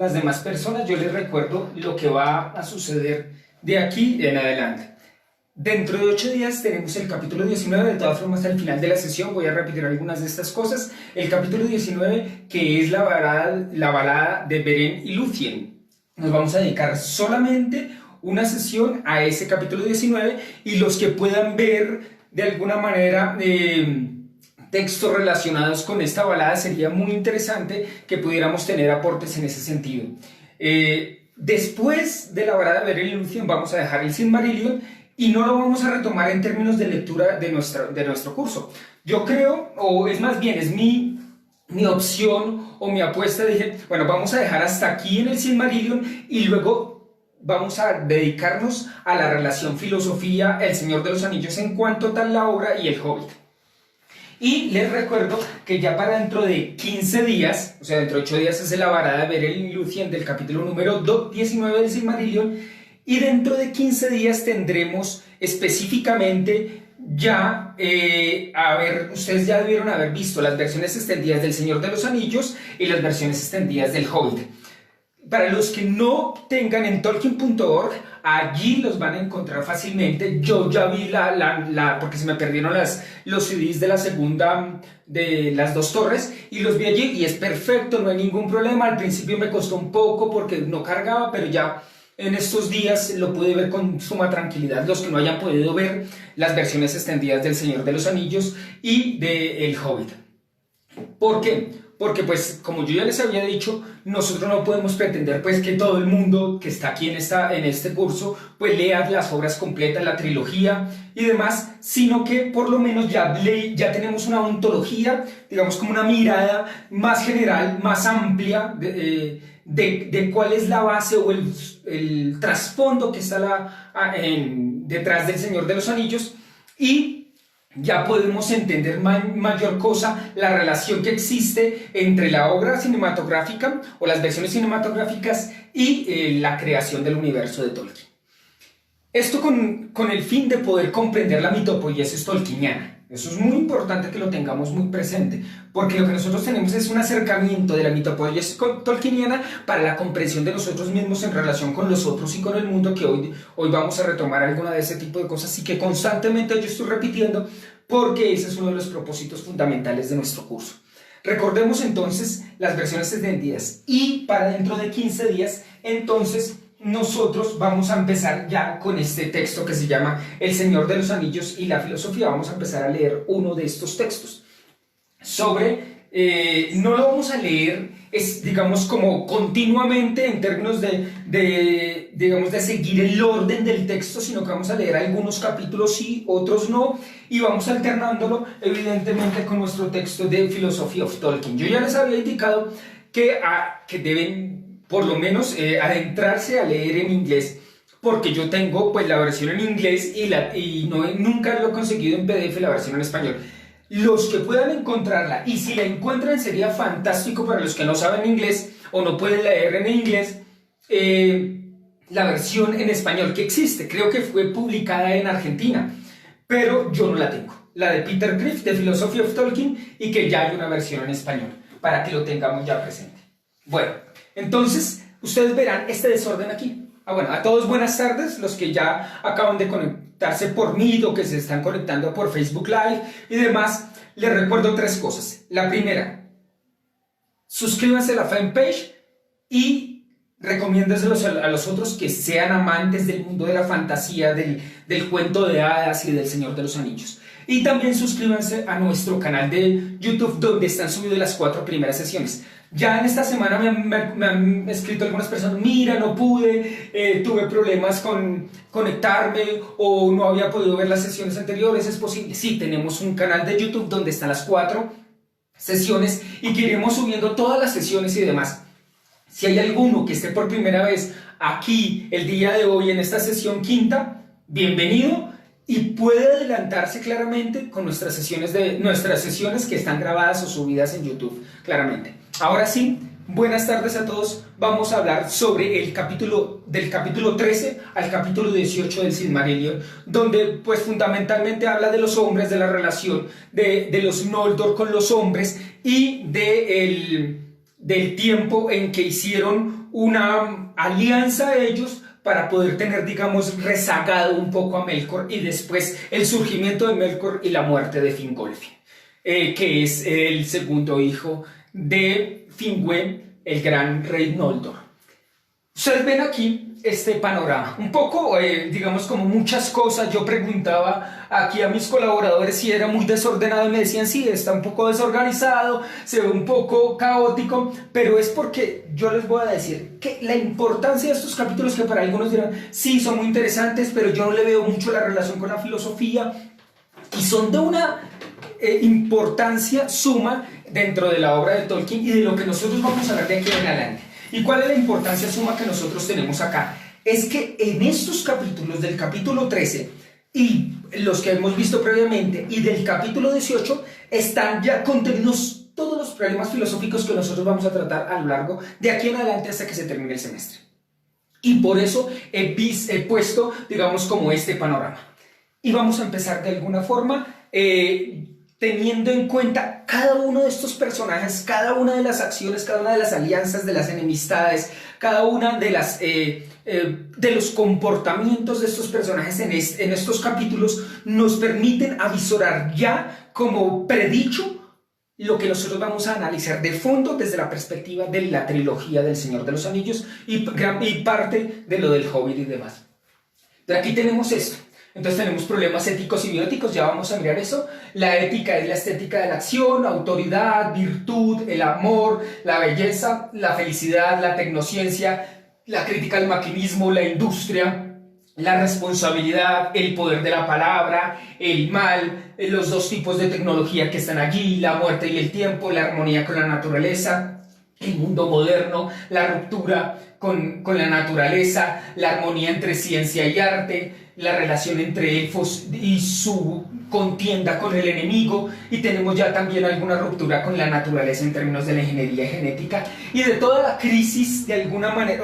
las demás personas, yo les recuerdo lo que va a suceder de aquí en adelante. Dentro de 8 días tenemos el capítulo 19, de todas formas hasta el final de la sesión voy a repetir algunas de estas cosas. El capítulo 19, que es la balada de Beren y Lúthien. Nos vamos a dedicar solamente una sesión a ese capítulo 19 y los que puedan ver de alguna manera textos relacionados con esta balada, sería muy interesante que pudiéramos tener aportes en ese sentido. Después de la balada de Beren y Lúthien vamos a dejar el Silmarillion y no lo vamos a retomar en términos de lectura de nuestro curso. Yo creo, o es más bien, es mi opción o mi apuesta, dije, bueno, vamos a dejar hasta aquí en el Silmarillion y luego vamos a dedicarnos a la relación filosofía, El Señor de los Anillos en cuanto tal la obra y El Hobbit. Y les recuerdo que ya para dentro de 15 días, o sea, dentro de 8 días es la balada de Beren y Lúthien del capítulo número 19 del Silmarillion. Y dentro de 15 días tendremos específicamente ya, ustedes ya debieron haber visto las versiones extendidas del Señor de los Anillos y las versiones extendidas del Hobbit. Para los que no tengan en Tolkien.org, allí los van a encontrar fácilmente. Yo ya vi porque se me perdieron los CDs de la segunda, de las dos torres, y los vi allí y es perfecto, no hay ningún problema. Al principio me costó un poco porque no cargaba, pero ya en estos días lo pude ver con suma tranquilidad. Los que no hayan podido ver las versiones extendidas del Señor de los Anillos y de El Hobbit. ¿Por qué? Porque pues como yo ya les había dicho, nosotros no podemos pretender pues que todo el mundo que está aquí en este curso pues lea las obras completas, la trilogía y demás, sino que por lo menos ya tenemos una ontología, digamos como una mirada más general, más amplia de cuál es la base o el trasfondo que está detrás del Señor de los Anillos, y ya podemos entender mayor cosa la relación que existe entre la obra cinematográfica o las versiones cinematográficas y la creación del universo de Tolkien. Esto con el fin de poder comprender la mitopoiesis tolkieniana. Eso es muy importante que lo tengamos muy presente, porque lo que nosotros tenemos es un acercamiento de la mitopoiesis tolkieniana para la comprensión de nosotros mismos en relación con los otros y con el mundo, que hoy vamos a retomar alguna de ese tipo de cosas y que constantemente yo estoy repitiendo porque ese es uno de los propósitos fundamentales de nuestro curso. Recordemos entonces las versiones extendidas y para dentro de 15 días entonces nosotros vamos a empezar ya con este texto que se llama El Señor de los Anillos y la filosofía. Vamos a empezar a leer uno de estos textos. No lo vamos a leer, digamos, como continuamente en términos digamos, de seguir el orden del texto, sino que vamos a leer algunos capítulos sí, otros no, y vamos alternándolo evidentemente con nuestro texto de Philosophy of Tolkien. Yo ya les había indicado que deben por lo menos adentrarse a leer en inglés, porque yo tengo pues la versión en inglés y nunca lo he conseguido en PDF la versión en español. Los que puedan encontrarla, y si la encuentran sería fantástico para los que no saben inglés o no pueden leer en inglés, la versión en español que existe, creo que fue publicada en Argentina, pero yo no la tengo, la de Peter Crift de Philosophy of Tolkien, y que ya hay una versión en español, para que lo tengamos ya presente. Bueno, entonces ustedes verán este desorden aquí. Bueno, a todos buenas tardes, los que ya acaban de conectarse por Meet o que se están conectando por Facebook Live y demás. Les recuerdo 3 cosas. La primera, suscríbanse a la fanpage y recomiéndenselos a los otros que sean amantes del mundo de la fantasía, del cuento de hadas y del Señor de los Anillos. Y también suscríbanse a nuestro canal de YouTube, donde están subidas las 4 primeras sesiones. Ya en esta semana me han escrito algunas personas: mira, no pude, tuve problemas con conectarme o no había podido ver las sesiones anteriores. ¿Es posible? Sí, tenemos un canal de YouTube donde están las 4 sesiones y que iremos subiendo todas las sesiones y demás. Si hay alguno que esté por primera vez aquí el día de hoy en esta sesión quinta, bienvenido, y puede adelantarse claramente con nuestras sesiones que están grabadas o subidas en YouTube, claramente. Ahora sí, buenas tardes a todos. Vamos a hablar sobre del capítulo 13 al capítulo 18 del Silmarillion, donde pues fundamentalmente habla de los hombres, de la relación de los Noldor con los hombres y del tiempo en que hicieron una alianza a ellos para poder tener, digamos, rezagado un poco a Melkor, y después el surgimiento de Melkor y la muerte de Fingolfin, que es el segundo hijo de Finwë, el gran rey Noldor. Ustedes ven aquí este panorama, un poco, digamos, como muchas cosas. Yo preguntaba aquí a mis colaboradores si era muy desordenado y me decían sí, está un poco desorganizado, se ve un poco caótico, pero es porque yo les voy a decir que la importancia de estos capítulos, que para algunos dirán sí, son muy interesantes, pero yo no le veo mucho la relación con la filosofía, y son de una importancia suma dentro de la obra de Tolkien y de lo que nosotros vamos a ver de aquí en adelante. ¿Y cuál es la importancia suma que nosotros tenemos acá? Es que en estos capítulos, del capítulo 13 y los que hemos visto previamente, y del capítulo 18, están ya contenidos todos los problemas filosóficos que nosotros vamos a tratar a lo largo de aquí en adelante hasta que se termine el semestre. Y por eso he puesto, digamos, como este panorama. Y vamos a empezar de alguna forma teniendo en cuenta cada uno de estos personajes, cada una de las acciones, cada una de las alianzas, de las enemistades, cada una de las de los comportamientos de estos personajes en estos capítulos, nos permiten avisorar ya como predicho lo que nosotros vamos a analizar de fondo desde la perspectiva de la trilogía del Señor de los Anillos y parte de lo del Hobbit y demás. De aquí tenemos esto. Entonces tenemos problemas éticos y bióticos, ya vamos a mirar eso. La ética es la estética de la acción, autoridad, virtud, el amor, la belleza, la felicidad, la tecnociencia, la crítica al maquinismo, la industria, la responsabilidad, el poder de la palabra, el mal, los dos tipos de tecnología que están allí, la muerte y el tiempo, la armonía con la naturaleza, el mundo moderno, la ruptura con la naturaleza, la armonía entre ciencia y arte, la relación entre elfos y su contienda con el enemigo, y tenemos ya también alguna ruptura con la naturaleza en términos de la ingeniería genética y de toda la crisis, de alguna manera,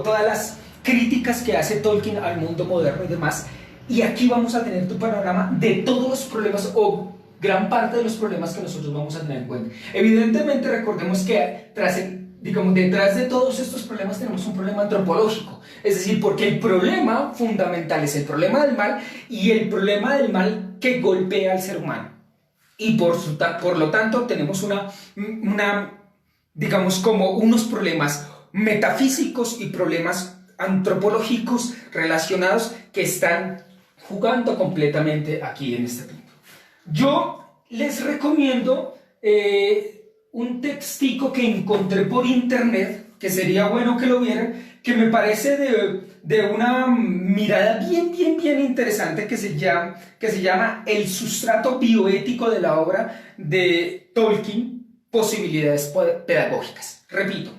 todas las críticas que hace Tolkien al mundo moderno y demás. Y aquí vamos a tener tu panorama de todos los problemas o gran parte de los problemas que nosotros vamos a tener en cuenta. Evidentemente, recordemos que detrás de todos estos problemas tenemos un problema antropológico, es decir, porque el problema fundamental es el problema del mal, y el problema del mal que golpea al ser humano, y por lo tanto tenemos digamos, como unos problemas metafísicos y problemas antropológicos relacionados que están jugando completamente aquí en este punto. Yo les recomiendo un textico que encontré por internet, que sería bueno que lo vieran, que me parece de una mirada bien interesante, que se llama El sustrato bioético de la obra de Tolkien, posibilidades pedagógicas. Repito,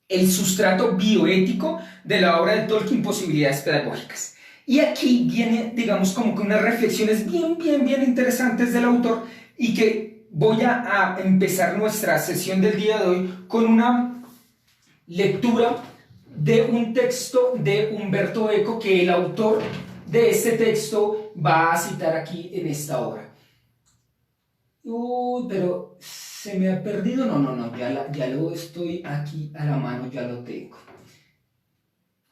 el sustrato bioético de la obra de Tolkien, posibilidades pedagógicas. Y aquí viene, digamos, como que unas reflexiones bien interesantes del autor, y que voy a empezar nuestra sesión del día de hoy con una lectura de un texto de Umberto Eco, que el autor de este texto va a citar aquí en esta obra. Pero se me ha perdido. No, ya lo estoy aquí a la mano, ya lo tengo.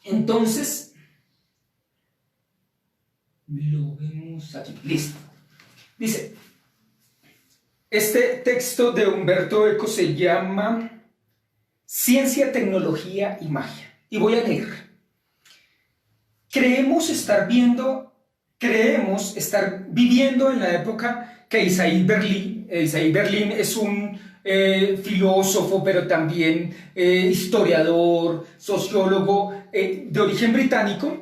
Entonces, lo vemos aquí. Listo. Dice, este texto de Umberto Eco se llama Ciencia, Tecnología y Magia. Y voy a leer. Creemos estar viviendo en la época que Isaiah Berlin es un filósofo, pero también historiador, sociólogo de origen británico,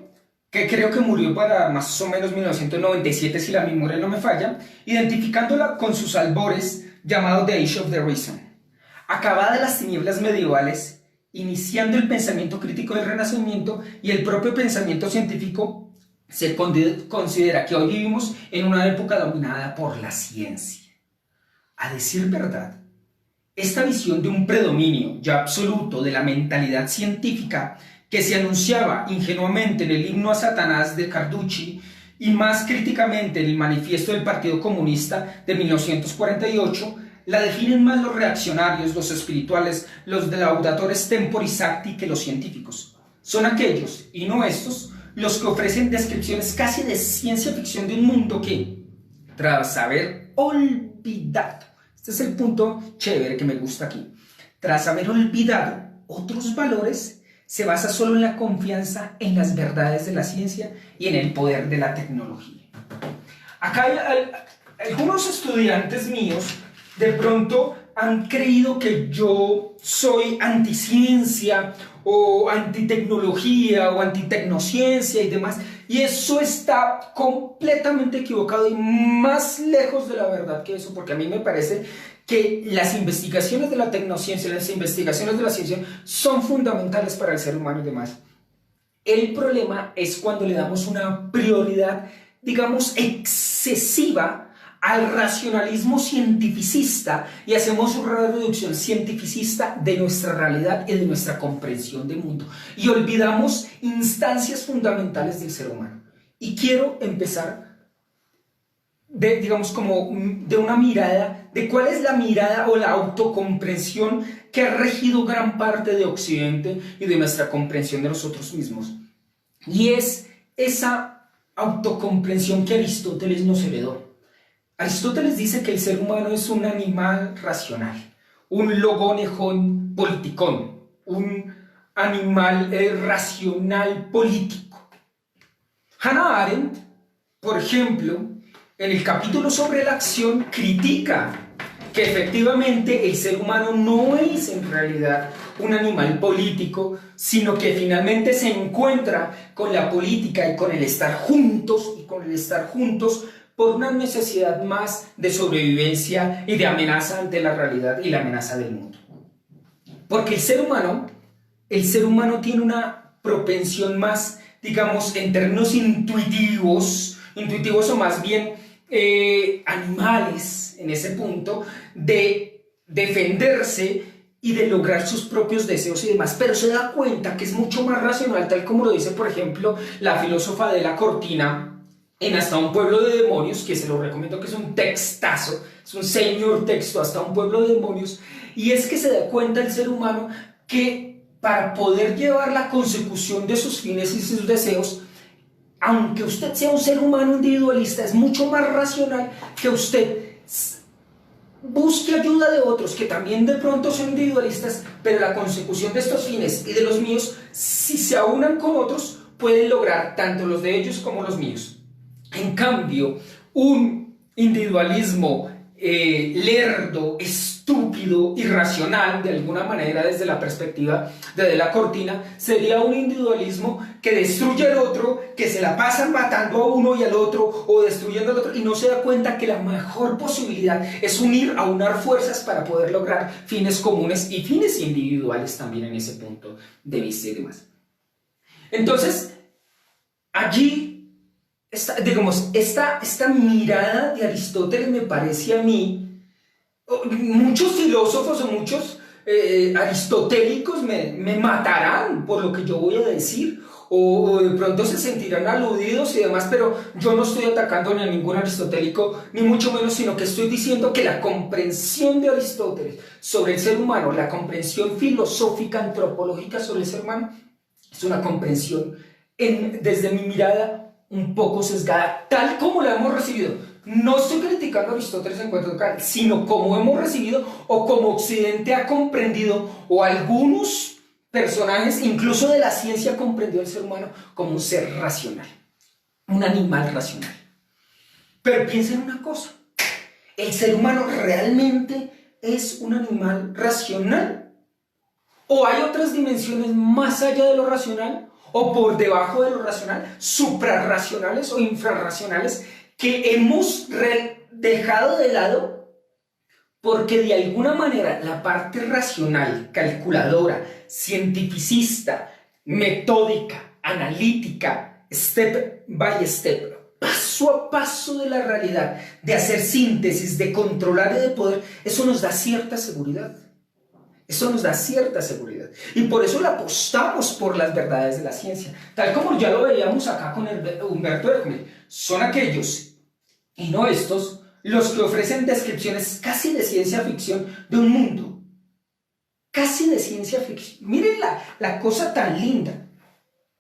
que creo que murió para más o menos 1997, si la memoria no me falla, identificándola con sus albores llamado The Age of the Reason. Acabadas las tinieblas medievales, iniciando el pensamiento crítico del Renacimiento y el propio pensamiento científico, se considera que hoy vivimos en una época dominada por la ciencia. A decir verdad, esta visión de un predominio ya absoluto de la mentalidad científica, que se anunciaba ingenuamente en el himno a Satanás de Carducci y más críticamente en el manifiesto del Partido Comunista de 1948, la definen más los reaccionarios, los espirituales, los laudatores temporis acti que los científicos. Son aquellos, y no estos, los que ofrecen descripciones casi de ciencia ficción de un mundo que, tras haber olvidado, este es el punto chévere que me gusta aquí, tras haber olvidado otros valores, se basa solo en la confianza en las verdades de la ciencia y en el poder de la tecnología. Acá hay algunos estudiantes míos de pronto han creído que yo soy anticiencia o antitecnología o antitecnociencia y demás, y eso está completamente equivocado y más lejos de la verdad que eso, porque a mí me parece que las investigaciones de la tecnociencia, las investigaciones de la ciencia son fundamentales para el ser humano y demás. El problema es cuando le damos una prioridad, digamos, excesiva al racionalismo cientificista y hacemos una reducción cientificista de nuestra realidad y de nuestra comprensión del mundo y olvidamos instancias fundamentales del ser humano. Y quiero empezar digamos, como de una mirada, de cuál es la mirada o la autocomprensión que ha regido gran parte de Occidente y de nuestra comprensión de nosotros mismos. Y es esa autocomprensión que Aristóteles nos heredó. Aristóteles dice que el ser humano es un animal racional, un logonejón politicón, un animal racional político. Hannah Arendt, por ejemplo, en el capítulo sobre la acción, critica que efectivamente el ser humano no es en realidad un animal político, sino que finalmente se encuentra con la política y con el estar juntos por una necesidad más de sobrevivencia y de amenaza ante la realidad y la amenaza del mundo. Porque el ser humano tiene una propensión más, digamos, en términos intuitivos o más bien animales en ese punto, de defenderse y de lograr sus propios deseos y demás, pero se da cuenta que es mucho más racional, tal como lo dice, por ejemplo, la filósofa de la Cortina en Hasta un pueblo de demonios, que se lo recomiendo, que es un textazo, es un señor texto, Hasta un pueblo de demonios, y es que se da cuenta el ser humano que para poder llevar la consecución de sus fines y sus deseos, aunque usted sea un ser humano individualista, es mucho más racional que usted busque ayuda de otros que también de pronto son individualistas, pero la consecución de estos fines y de los míos, si se aunan con otros, pueden lograr tanto los de ellos como los míos. En cambio, un individualismo lerdo, estúpido, irracional, de alguna manera desde la perspectiva de la Cortina, sería un individualismo que destruye al otro, que se la pasan matando a uno y al otro, o destruyendo al otro, y no se da cuenta que la mejor posibilidad es aunar fuerzas para poder lograr fines comunes y fines individuales también en ese punto de vista y demás. Entonces, allí digamos, esta mirada de Aristóteles me parece a mí, muchos filósofos o muchos aristotélicos me matarán por lo que yo voy a decir, o de pronto se sentirán aludidos y demás, pero yo no estoy atacando ni a ningún aristotélico, ni mucho menos, sino que estoy diciendo que la comprensión de Aristóteles sobre el ser humano, la comprensión filosófica, antropológica sobre el ser humano, es una comprensión, desde mi mirada, un poco sesgada, tal como la hemos recibido. No estoy criticando a Aristóteles en cuanto a tal, sino como hemos recibido o como Occidente ha comprendido, o algunos personajes, incluso de la ciencia, comprendió al ser humano como un ser racional, un animal racional. Pero piensen una cosa, ¿el ser humano realmente es un animal racional? ¿O hay otras dimensiones más allá de lo racional? ¿O por debajo de lo racional, suprarracionales o infrarracionales que hemos dejado de lado? Porque de alguna manera la parte racional, calculadora, cientificista, metódica, analítica, step by step, paso a paso de la realidad, de hacer síntesis, de controlar y de poder, eso nos da cierta seguridad. Eso nos da cierta seguridad y por eso le apostamos por las verdades de la ciencia, tal como ya lo veíamos acá con Humberto Eco. Son aquellos y no estos los que ofrecen descripciones casi de ciencia ficción de un mundo, casi de ciencia ficción. Miren la cosa tan linda,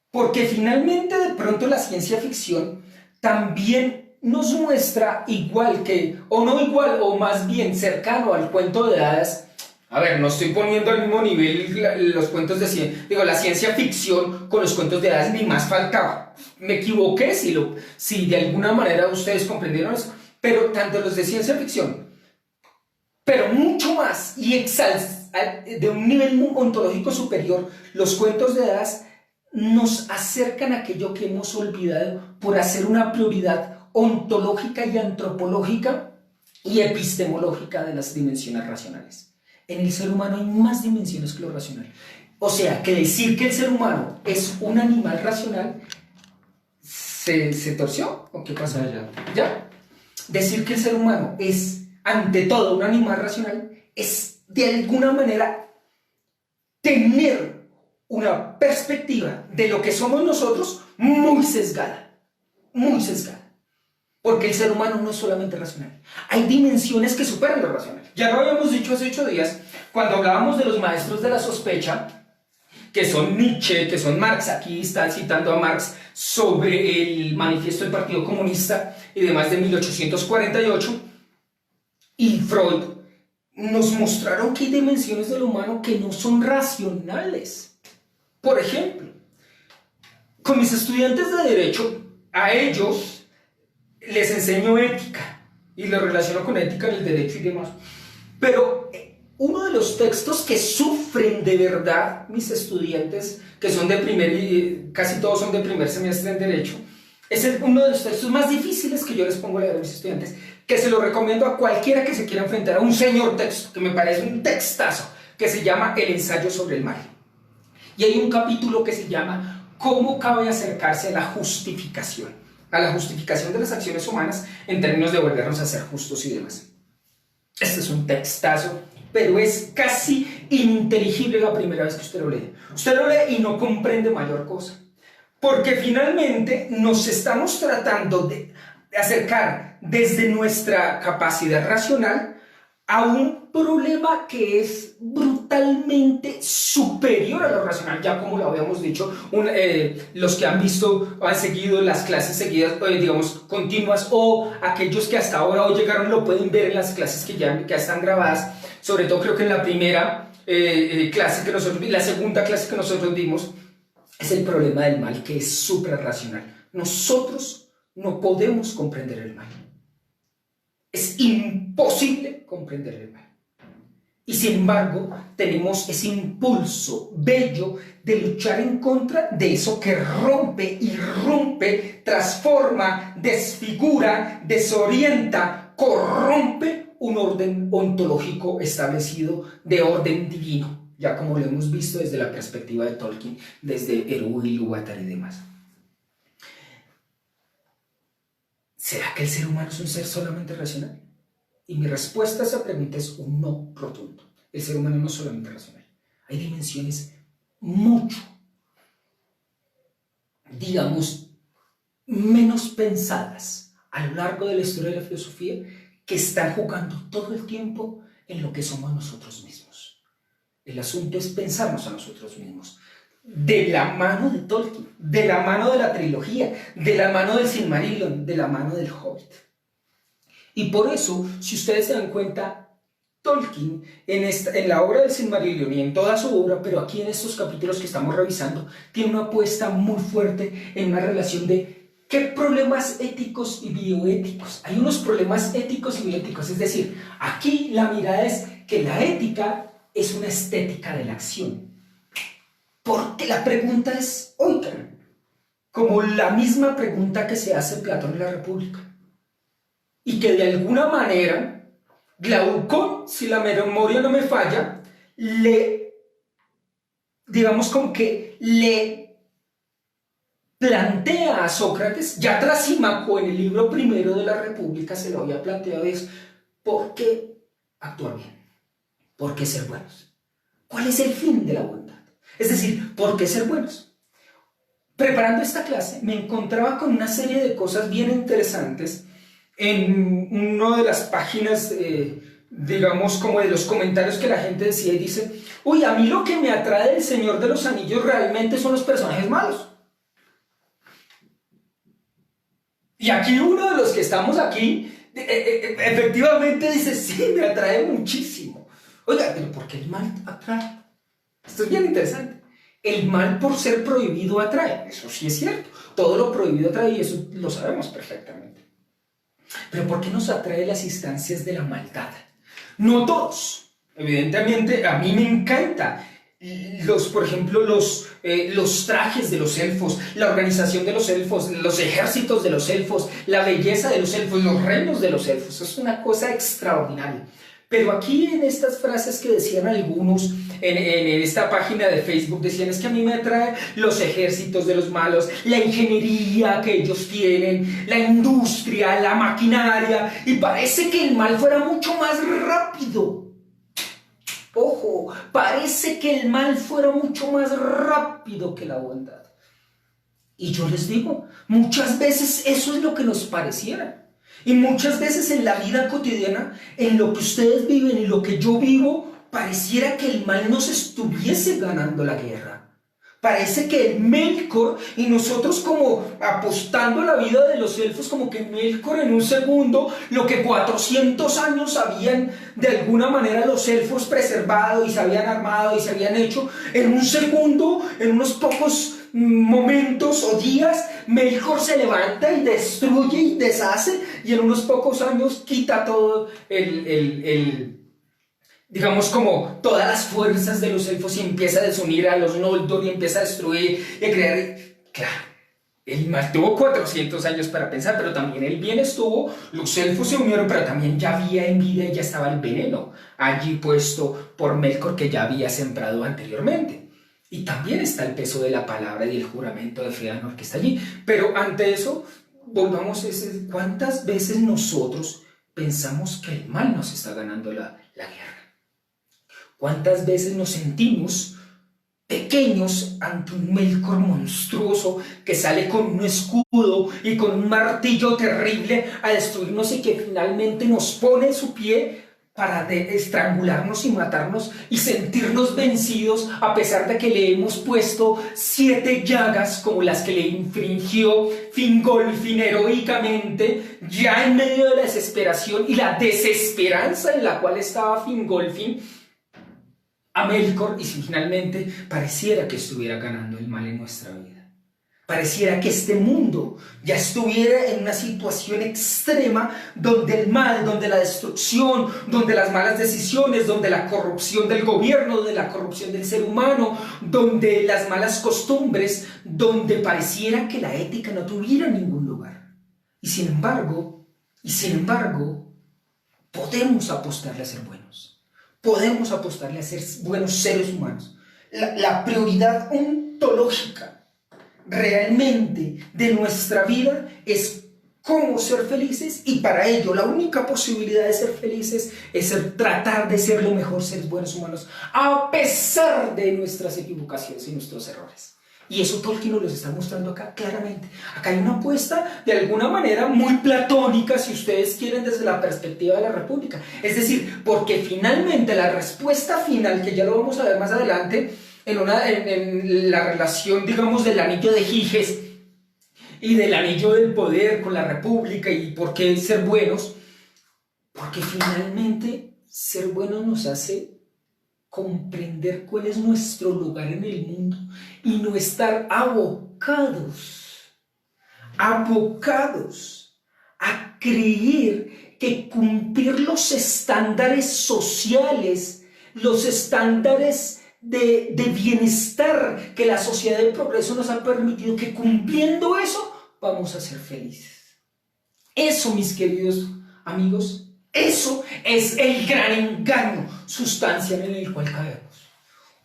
porque finalmente de pronto la ciencia ficción también nos muestra igual que, o no igual, o más bien cercano al cuento de hadas. A ver, no estoy poniendo al mismo nivel los cuentos de ciencia, digo, la ciencia ficción con los cuentos de hadas, ni más faltaba. Me equivoqué si de alguna manera ustedes comprendieron eso, pero tanto los de ciencia ficción, pero mucho más y de un nivel ontológico superior, los cuentos de hadas nos acercan a aquello que hemos olvidado por hacer una prioridad ontológica y antropológica y epistemológica de las dimensiones racionales. En el ser humano hay más dimensiones que lo racional. O sea, que decir que el ser humano es un animal racional, ¿se torció? ¿O qué pasa? ¿Ya? Decir que el ser humano es, ante todo, un animal racional, es de alguna manera tener una perspectiva de lo que somos nosotros muy sesgada, muy sesgada. Porque el ser humano no es solamente racional. Hay dimensiones que superan lo racional. Ya lo habíamos dicho hace 8 días, cuando hablábamos de los maestros de la sospecha, que son Nietzsche, que son Marx. Aquí está citando a Marx sobre el manifiesto del Partido Comunista y demás de 1848. Y Freud nos mostraron que hay dimensiones del humano que no son racionales. Por ejemplo, con mis estudiantes de Derecho, a ellos les enseño ética y lo relaciono con ética en el derecho y demás. Pero uno de los textos que sufren de verdad mis estudiantes, que son de casi todos son de primer semestre en derecho, es uno de los textos más difíciles que yo les pongo a leer a mis estudiantes, que se lo recomiendo a cualquiera que se quiera enfrentar a un señor texto, que me parece un textazo, que se llama El ensayo sobre el mal. Y hay un capítulo que se llama ¿Cómo cabe acercarse a la justificación de las acciones humanas en términos de volvernos a ser justos y demás? Este es un textazo, pero es casi ininteligible la primera vez que usted lo lee. Usted lo lee y no comprende mayor cosa, porque finalmente nos estamos tratando de acercar desde nuestra capacidad racional a un problema que es brutalmente superior a lo racional, ya como lo habíamos dicho, los que han seguido las clases seguidas, digamos, continuas, o aquellos que hasta ahora hoy llegaron lo pueden ver en las clases que ya están grabadas, sobre todo creo que en la primera clase que nosotros, la segunda clase que nosotros vimos, es el problema del mal, que es suprarracional. Nosotros no podemos comprender el mal. Es imposible comprender el mal. Y sin embargo, tenemos ese impulso bello de luchar en contra de eso que rompe, irrumpe, transforma, desfigura, desorienta, corrompe un orden ontológico establecido de orden divino, ya como lo hemos visto desde la perspectiva de Tolkien, desde Eru Ilúvatar y demás. ¿Será que el ser humano es un ser solamente racional? Y mi respuesta a esa pregunta es un no rotundo. El ser humano no es solamente racional. Hay dimensiones mucho, digamos, menos pensadas a lo largo de la historia de la filosofía, que están jugando todo el tiempo en lo que somos nosotros mismos. El asunto es pensarnos a nosotros mismos. De la mano de Tolkien, de la mano de la trilogía, de la mano del Silmarillion, de la mano del Hobbit. Y por eso, si ustedes se dan cuenta, Tolkien en la obra del Silmarillion y en toda su obra, pero aquí en estos capítulos que estamos revisando, tiene una apuesta muy fuerte en una relación de qué problemas éticos y bioéticos. Hay unos problemas éticos y bioéticos, es decir, aquí la mirada es que la ética es una estética de la acción. Porque la pregunta es, oigan, como la misma pregunta que se hace Platón en la República, y que de alguna manera Glaucón, si la memoria no me falla, digamos como que le plantea a Sócrates, ya Trasímaco en el libro primero de la República se lo había planteado, es ¿por qué actuar bien? ¿Por qué ser buenos? ¿Cuál es el fin de la bondad? Es decir, ¿por qué ser buenos? Preparando esta clase me encontraba con una serie de cosas bien interesantes en una de las páginas, digamos, como de los comentarios que la gente decía y dice, uy, a mí lo que me atrae del Señor de los Anillos realmente son los personajes malos. Y aquí uno de los que estamos aquí, efectivamente dice, sí, me atrae muchísimo. Oiga, pero ¿por qué el mal atrae? Esto es bien interesante. El mal por ser prohibido atrae, eso sí es cierto. Todo lo prohibido atrae y eso lo sabemos perfectamente. Pero ¿por qué nos atrae las instancias de la maldad? No todos. Evidentemente, a mí me encanta por ejemplo, los trajes de los elfos, la organización de los elfos, los ejércitos de los elfos, la belleza de los elfos, los reinos de los elfos. Es una cosa extraordinaria. Pero aquí en estas frases que decían algunos, en esta página de Facebook, decían, es que a mí me atrae los ejércitos de los malos, la ingeniería que ellos tienen, la industria, la maquinaria, y parece que el mal fuera mucho más rápido. Ojo, parece que el mal fuera mucho más rápido que la bondad. Y yo les digo, muchas veces eso es lo que nos pareciera. Y muchas veces en la vida cotidiana, en lo que ustedes viven y lo que yo vivo, pareciera que el mal nos estuviese ganando la guerra. Parece que el Melkor, y nosotros como apostando a la vida de los elfos, como que Melkor en un segundo, lo que 400 años habían de alguna manera los elfos preservado y se habían armado y se habían hecho, en un segundo, en unos pocos momentos o días, Melkor se levanta y destruye y deshace, y en unos pocos años quita todo digamos, como todas las fuerzas de los elfos y empieza a desunir a los Noldor y empieza a destruir y a crear. Claro, el mal tuvo 400 años para pensar, pero también el bien estuvo, los elfos se unieron, pero también ya había envidia y ya estaba el veneno allí puesto por Melkor que ya había sembrado anteriormente. Y también está el peso de la palabra y el juramento de Fëanor que está allí. Pero ante eso, volvamos a decir, ¿cuántas veces nosotros pensamos que el mal nos está ganando la guerra? ¿Cuántas veces nos sentimos pequeños ante un Melkor monstruoso que sale con un escudo y con un martillo terrible a destruirnos y que finalmente nos pone en su pie para estrangularnos y matarnos y sentirnos vencidos a pesar de que le hemos puesto 7 llagas como las que le infringió Fingolfin heroicamente ya en medio de la desesperación y la desesperanza en la cual estaba Fingolfin a Melkor, y si finalmente pareciera que estuviera ganando el mal en nuestra vida? Pareciera que este mundo ya estuviera en una situación extrema donde el mal, donde la destrucción, donde las malas decisiones, donde la corrupción del gobierno, donde la corrupción del ser humano, donde las malas costumbres, donde pareciera que la ética no tuviera ningún lugar. Y sin embargo, podemos apostarle a ser buenos. Podemos apostarle a ser buenos seres humanos. La prioridad ontológica realmente de nuestra vida es cómo ser felices, y para ello la única posibilidad de ser felices es tratar de ser lo mejor seres buenos humanos a pesar de nuestras equivocaciones y nuestros errores. Y eso Tolkien nos lo está mostrando acá claramente. Acá hay una apuesta de alguna manera muy platónica, si ustedes quieren, desde la perspectiva de la República. Es decir, porque finalmente la respuesta final, que ya lo vamos a ver más adelante, en la relación, digamos, del anillo de Giges y del anillo del poder con la República y por qué ser buenos, porque finalmente ser buenos nos hace comprender cuál es nuestro lugar en el mundo y no estar abocados a creer que cumplir los estándares sociales, los estándares de bienestar que la sociedad de progreso nos ha permitido, que cumpliendo eso vamos a ser felices. Eso, mis queridos amigos, eso es el gran engaño sustancial en el cual caemos.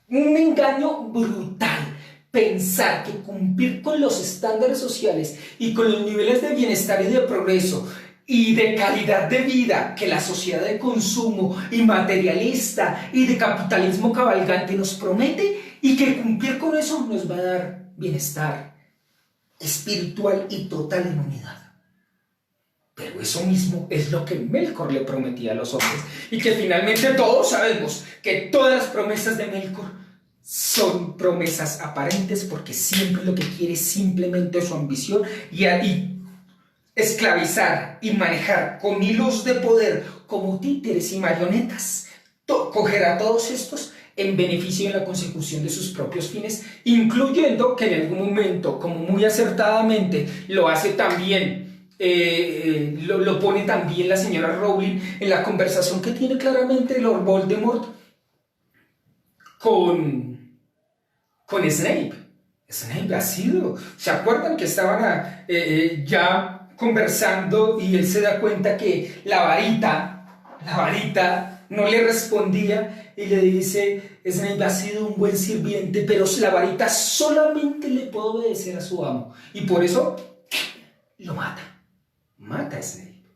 Un engaño brutal. Pensar que cumplir con los estándares sociales y con los niveles de bienestar y de progreso y de calidad de vida que la sociedad de consumo y materialista y de capitalismo cabalgante nos promete, y que cumplir con eso nos va a dar bienestar espiritual y total en unidad. Pero eso mismo es lo que Melkor le prometía a los hombres. Y que finalmente todos sabemos que todas las promesas de Melkor son promesas aparentes, porque siempre lo que quiere es simplemente su ambición y esclavizar y manejar con hilos de poder como títeres y marionetas. Coger a todos estos en beneficio de la consecución de sus propios fines, incluyendo que en algún momento, como muy acertadamente lo hace también, lo pone también la señora Rowling en la conversación que tiene claramente Lord Voldemort con Snape. Snape ha sido, ¿se acuerdan que estaban ya conversando y él se da cuenta que la varita no le respondía y le dice: Snape ha sido un buen sirviente, pero la varita solamente le puede obedecer a su amo, y por eso lo mata a Snape,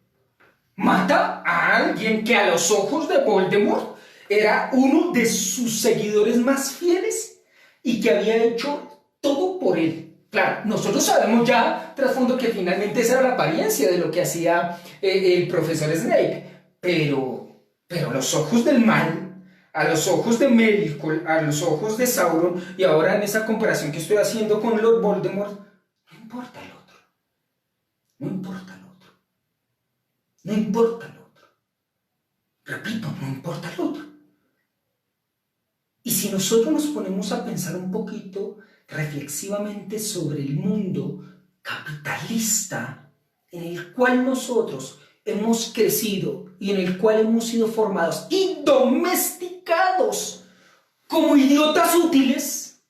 mata a alguien que a los ojos de Voldemort era uno de sus seguidores más fieles y que había hecho todo por él. Claro, nosotros sabemos ya, trasfondo, que finalmente esa era la apariencia de lo que hacía el profesor Snape, pero a los ojos del mal, a los ojos de Melkor, a los ojos de Sauron, y ahora en esa comparación que estoy haciendo con Lord Voldemort, no importa el otro, no importa el otro, no importa el otro, repito, no importa el otro. Y si nosotros nos ponemos a pensar un poquito reflexivamente sobre el mundo capitalista en el cual nosotros hemos crecido y en el cual hemos sido formados y domesticados como idiotas útiles,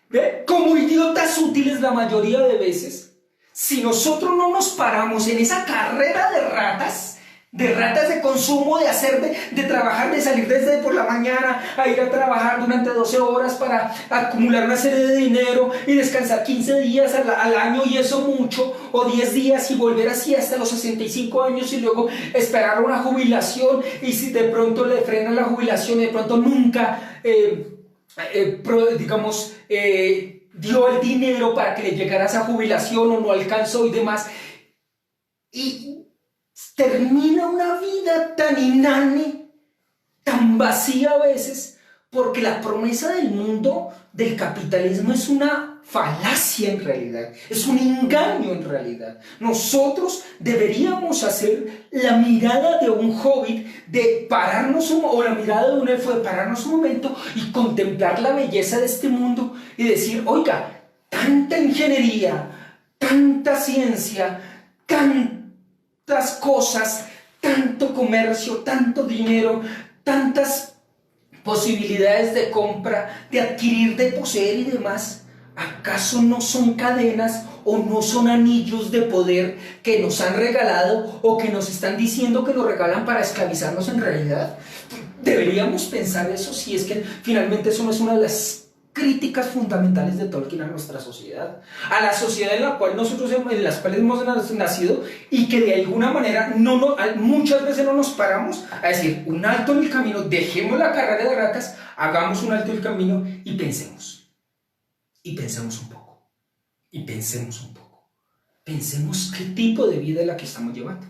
¿ve? Como idiotas útiles la mayoría de veces, si nosotros no nos paramos en esa carrera de ratas de consumo, de trabajar, de salir desde por la mañana a ir a trabajar durante 12 horas para acumular una serie de dinero y descansar 15 días al año, y eso mucho, o 10 días, y volver así hasta los 65 años y luego esperar una jubilación, y si de pronto le frenan la jubilación y de pronto nunca dio el dinero para que le llegara esa jubilación o no alcanzó y demás, y termina una vida tan inane, tan vacía a veces, porque la promesa del mundo del capitalismo es una falacia en realidad, es un engaño en realidad. Nosotros deberíamos hacer la mirada de un hobbit, de pararnos, o la mirada de un elfo, de pararnos un momento y contemplar la belleza de este mundo y decir: oiga, tanta ingeniería, tanta ciencia, tantas cosas, tanto comercio, tanto dinero, tantas posibilidades de compra, de adquirir, de poseer y demás. ¿Acaso no son cadenas o no son anillos de poder que nos han regalado o que nos están diciendo que nos regalan para esclavizarnos en realidad? Deberíamos pensar eso, si es que finalmente eso no es una de las críticas fundamentales de Tolkien a nuestra sociedad, a la sociedad en la cual nosotros, en las cuales hemos nacido, y que de alguna manera muchas veces no nos paramos a decir: un alto en el camino, dejemos la carrera de ratas, hagamos un alto en el camino y pensemos un poco, pensemos qué tipo de vida es la que estamos llevando,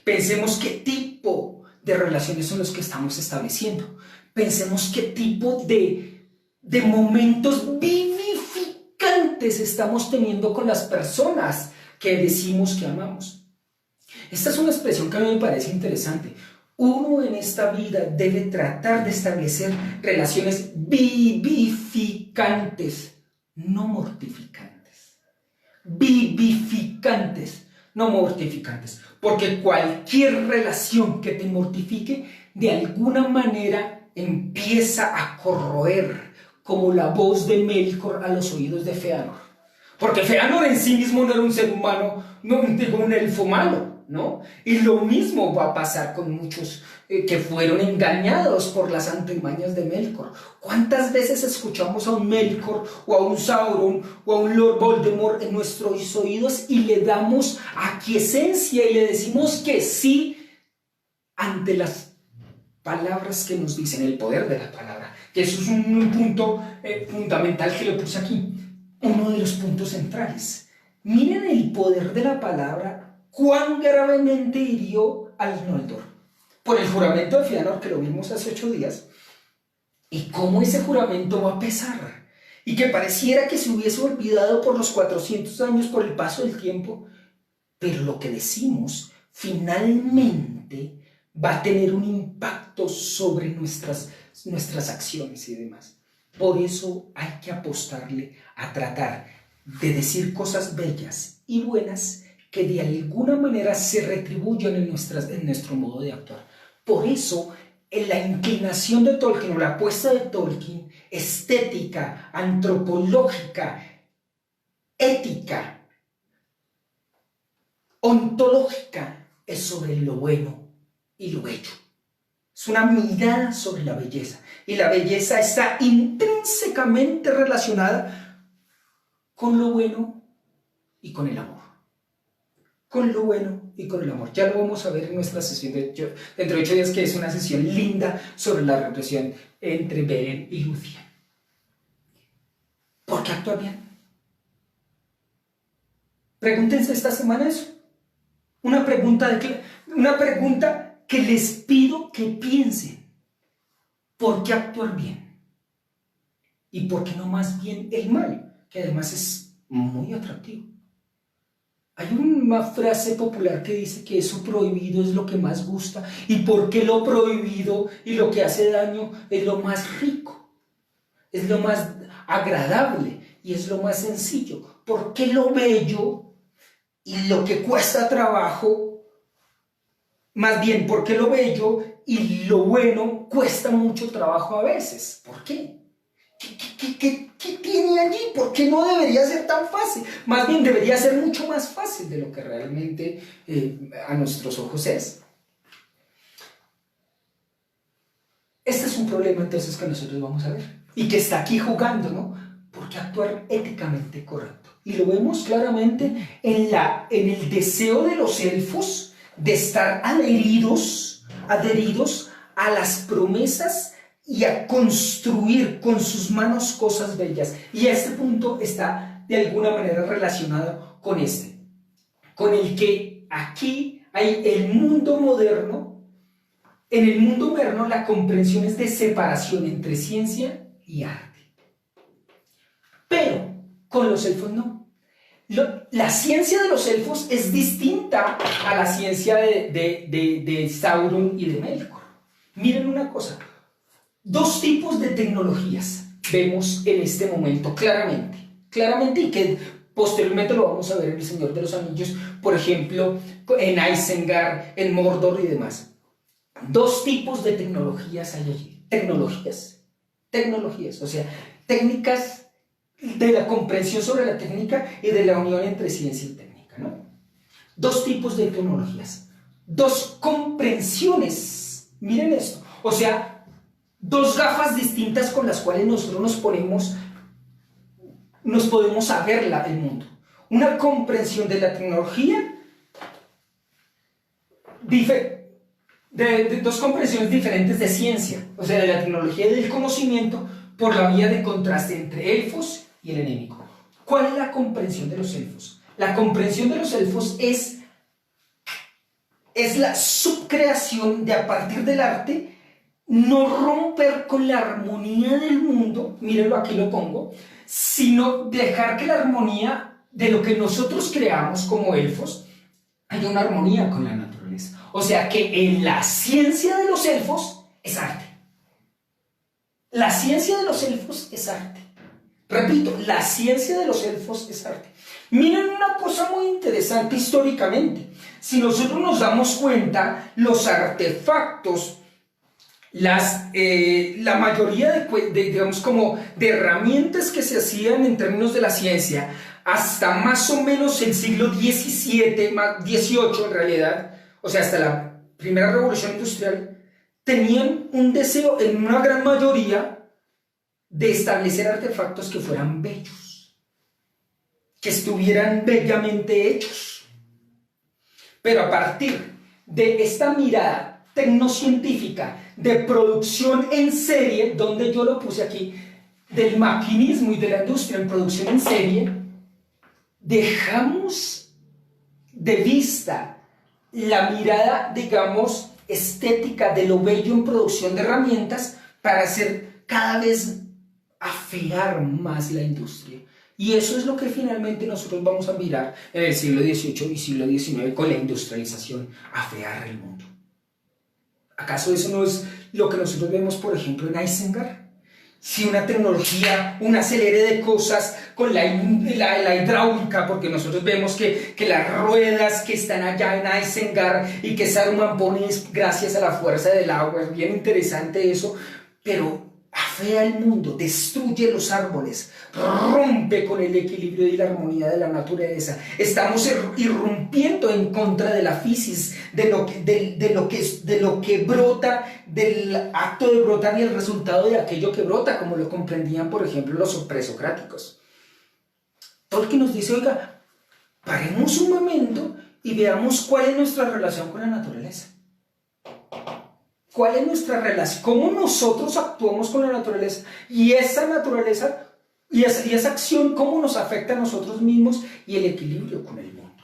pensemos qué tipo de relaciones son los que estamos estableciendo, pensemos qué tipo de momentos vivificantes estamos teniendo con las personas que decimos que amamos. Esta es una expresión que a mí me parece interesante. Uno en esta vida debe tratar de establecer relaciones vivificantes, no mortificantes. Vivificantes, no mortificantes. Porque cualquier relación que te mortifique, de alguna manera empieza a corroer, como la voz de Melkor a los oídos de Feanor. Porque Feanor en sí mismo no era un ser humano, no digo un elfo malo, ¿no? Y lo mismo va a pasar con muchos que fueron engañados por las artimañas de Melkor. ¿Cuántas veces escuchamos a un Melkor o a un Sauron o a un Lord Voldemort en nuestros oídos y le damos aquiescencia y le decimos que sí ante las palabras que nos dicen, el poder de la palabra? Que eso es un punto fundamental que le puse aquí, uno de los puntos centrales. Miren el poder de la palabra cuán gravemente hirió al Noldor por el juramento de Fëanor, que lo vimos hace 8 días, y cómo ese juramento va a pesar, y que pareciera que se hubiese olvidado por los 400 años, por el paso del tiempo, pero lo que decimos finalmente va a tener un impacto sobre nuestras acciones y demás. Por eso hay que apostarle a tratar de decir cosas bellas y buenas que de alguna manera se retribuyan en nuestro modo de actuar. Por eso, en la inclinación de Tolkien o la apuesta de Tolkien, estética, antropológica, ética, ontológica, es sobre lo bueno y lo bello. Es una mirada sobre la belleza. Y la belleza está intrínsecamente relacionada con lo bueno y con el amor. Con lo bueno y con el amor. Ya lo vamos a ver en nuestra sesión dentro de 8 días, que es una sesión linda sobre la relación entre Beren y Lúthien. ¿Por qué actúa bien? Pregúntense esta semana eso. Una pregunta que les pido que piensen. ¿Por qué actuar bien? ¿Y por qué no más bien el mal? Que además es muy atractivo. Hay una frase popular que dice que eso prohibido es lo que más gusta. ¿Y por qué lo prohibido y lo que hace daño es lo más rico? Es lo más agradable y es lo más sencillo. ¿Por qué lo bello y lo que cuesta trabajo, más bien, por qué lo bello y lo bueno cuesta mucho trabajo a veces? ¿Por qué? ¿Qué tiene allí? ¿Por qué no debería ser tan fácil? Más bien debería ser mucho más fácil de lo que realmente a nuestros ojos es. Este es un problema entonces que nosotros vamos a ver y que está aquí jugando, ¿no? ¿Por qué actuar éticamente correcto? Y lo vemos claramente en el deseo de los elfos de estar adheridos a las promesas y a construir con sus manos cosas bellas. Y este punto está de alguna manera relacionado con con el que aquí hay el mundo moderno. En el mundo moderno la comprensión es de separación entre ciencia y arte. Pero con los elfos no. La ciencia de los elfos es distinta a la ciencia de Sauron y de Melkor. Miren una cosa. 2 tipos de tecnologías vemos en este momento claramente, y que posteriormente lo vamos a ver en El Señor de los Anillos, por ejemplo, en Isengard, en Mordor y demás. 2 tipos de tecnologías hay allí. Tecnologías, o sea, técnicas de la comprensión sobre la técnica y de la unión entre ciencia y técnica, ¿no? 2 tipos de tecnologías, 2 comprensiones. Miren esto, o sea, 2 gafas distintas con las cuales nosotros nos podemos saber el mundo. Una comprensión de la tecnología, de 2 comprensiones diferentes de ciencia, o sea, de la tecnología y del conocimiento por la vía de contraste entre elfos y el enemigo. ¿Cuál es la comprensión de los elfos? La comprensión de los elfos es la subcreación de, a partir del arte, no romper con la armonía del mundo, mírenlo, aquí lo pongo, sino dejar que la armonía de lo que nosotros creamos como elfos haya una armonía con la naturaleza. O sea que en la ciencia de los elfos es arte. La ciencia de los elfos es arte. Repito, la ciencia de los elfos es arte. Miren una cosa muy interesante históricamente. Si nosotros nos damos cuenta, los artefactos, la mayoría digamos, como de herramientas que se hacían en términos de la ciencia hasta más o menos el siglo XVII, XVIII en realidad, o sea, hasta la primera revolución industrial, tenían un deseo en una gran mayoría de establecer artefactos que fueran bellos, que estuvieran bellamente hechos. Pero a partir de esta mirada tecnocientífica de producción en serie, donde yo lo puse aquí, del maquinismo y de la industria en producción en serie, dejamos de vista la mirada, digamos, estética de lo bello en producción de herramientas para hacer cada vez afear más la industria. Y eso es lo que finalmente nosotros vamos a mirar en el siglo XVIII y siglo XIX con la industrialización, afear el mundo. ¿Acaso eso no es lo que nosotros vemos, por ejemplo, en Isengard? Si una tecnología, un acelere de cosas con la hidráulica, porque nosotros vemos que las ruedas que están allá en Isengard y que Saruman pone gracias a la fuerza del agua, es bien interesante eso, pero afea el mundo, destruye los árboles, rompe con el equilibrio y la armonía de la naturaleza. Estamos irrumpiendo en contra de la fisis, de lo que brota, del acto de brotar y el resultado de aquello que brota, como lo comprendían, por ejemplo, los presocráticos. Tolkien nos dice, oiga, paremos un momento y veamos cuál es nuestra relación con la naturaleza. ¿Cuál es nuestra relación? ¿Cómo nosotros actuamos con la naturaleza? Y esa naturaleza y esa acción, ¿cómo nos afecta a nosotros mismos y el equilibrio con el mundo?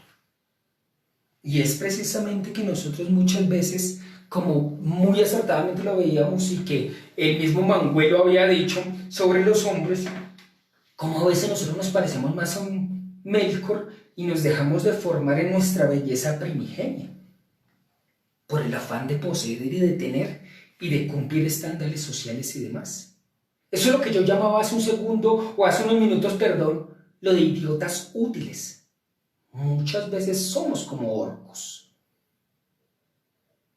Y es precisamente que nosotros muchas veces, como muy acertadamente lo veíamos y que el mismo Manguelo había dicho sobre los hombres, como a veces nosotros nos parecemos más a un Melkor y nos dejamos de formar en nuestra belleza primigenia, por el afán de poseer y de tener y de cumplir estándares sociales y demás. Eso es lo que yo llamaba hace un segundo, o hace unos minutos, perdón, lo de idiotas útiles. Muchas veces somos como orcos.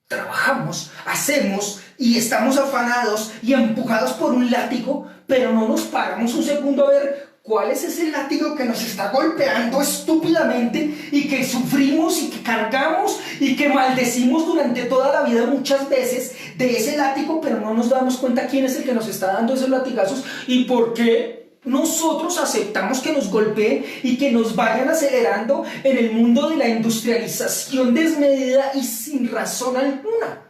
Trabajamos, hacemos y estamos afanados y empujados por un látigo, pero no nos paramos un segundo a ver cuál es ese látigo que nos está golpeando estúpidamente y que sufrimos y que cargamos y que maldecimos durante toda la vida muchas veces de ese látigo, pero no nos damos cuenta quién es el que nos está dando esos latigazos y por qué nosotros aceptamos que nos golpeen y que nos vayan acelerando en el mundo de la industrialización desmedida y sin razón alguna.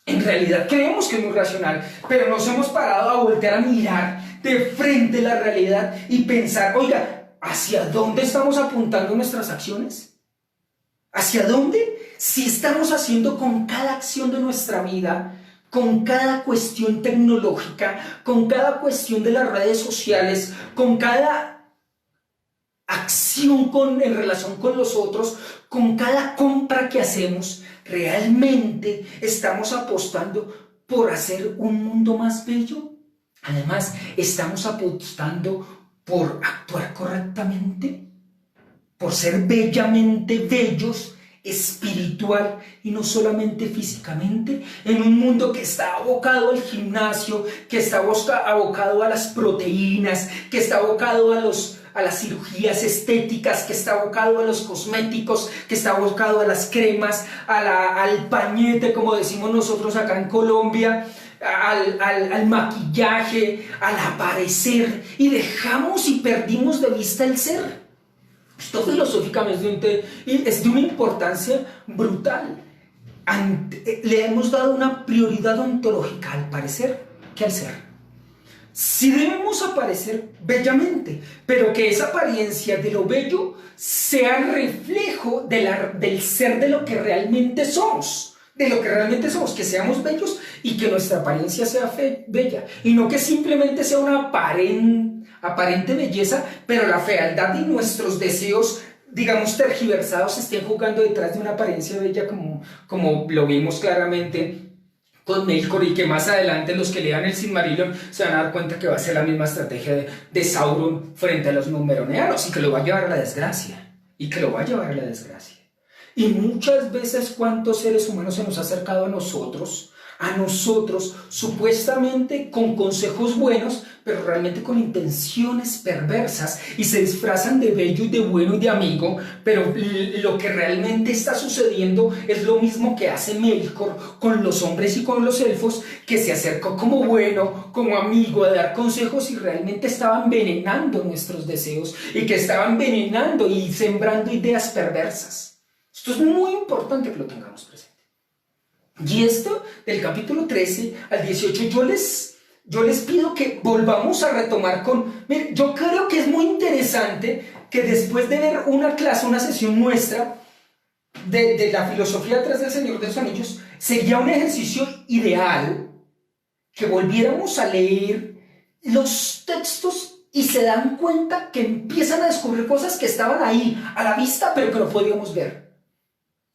En realidad creemos que es muy racional, pero nos hemos parado a voltear a mirar de frente la realidad y pensar, oiga, ¿hacia dónde estamos apuntando nuestras acciones? ¿Hacia dónde? Si estamos haciendo con cada acción de nuestra vida, con cada cuestión tecnológica, con cada cuestión de las redes sociales, con cada acción en relación con los otros, con cada compra que hacemos, ¿realmente estamos apostando por hacer un mundo más bello? Además, ¿estamos apostando por actuar correctamente? ¿Por ser bellamente bellos, espiritual y no solamente físicamente? En un mundo que está abocado al gimnasio, que está abocado a las proteínas, que está abocado a las cirugías estéticas, que está abocado a los cosméticos, que está abocado a las cremas, al pañete, como decimos nosotros acá en Colombia, al maquillaje, al aparecer, y dejamos y perdimos de vista el ser. Esto filosóficamente es de una importancia brutal. Le hemos dado una prioridad ontológica al parecer que al ser. Sí debemos aparecer bellamente, pero que esa apariencia de lo bello sea reflejo del ser de lo que realmente somos. De lo que realmente somos, que seamos bellos y que nuestra apariencia sea bella, y no que simplemente sea una aparente belleza, pero la fealdad y nuestros deseos, digamos, tergiversados, estén jugando detrás de una apariencia bella, como lo vimos claramente con Melkor, y que más adelante los que lean el Silmarillion se van a dar cuenta que va a ser la misma estrategia de Sauron frente a los Númenóreanos, y que lo va a llevar a la desgracia, Y muchas veces, ¿cuántos seres humanos se nos ha acercado a nosotros, supuestamente con consejos buenos, pero realmente con intenciones perversas, y se disfrazan de bello y de bueno y de amigo, pero lo que realmente está sucediendo es lo mismo que hace Melkor con los hombres y con los elfos, que se acercó como bueno, como amigo, a dar consejos, y realmente estaba envenenando nuestros deseos, y que estaba envenenando y sembrando ideas perversas. Esto es muy importante que lo tengamos presente. Y esto, del capítulo 13 al 18, yo les pido que volvamos a retomar Miren, yo creo que es muy interesante que después de ver una clase, una sesión nuestra, de la filosofía detrás del Señor de los Anillos, sería un ejercicio ideal que volviéramos a leer los textos y se dan cuenta que empiezan a descubrir cosas que estaban ahí, a la vista, pero que no podíamos ver.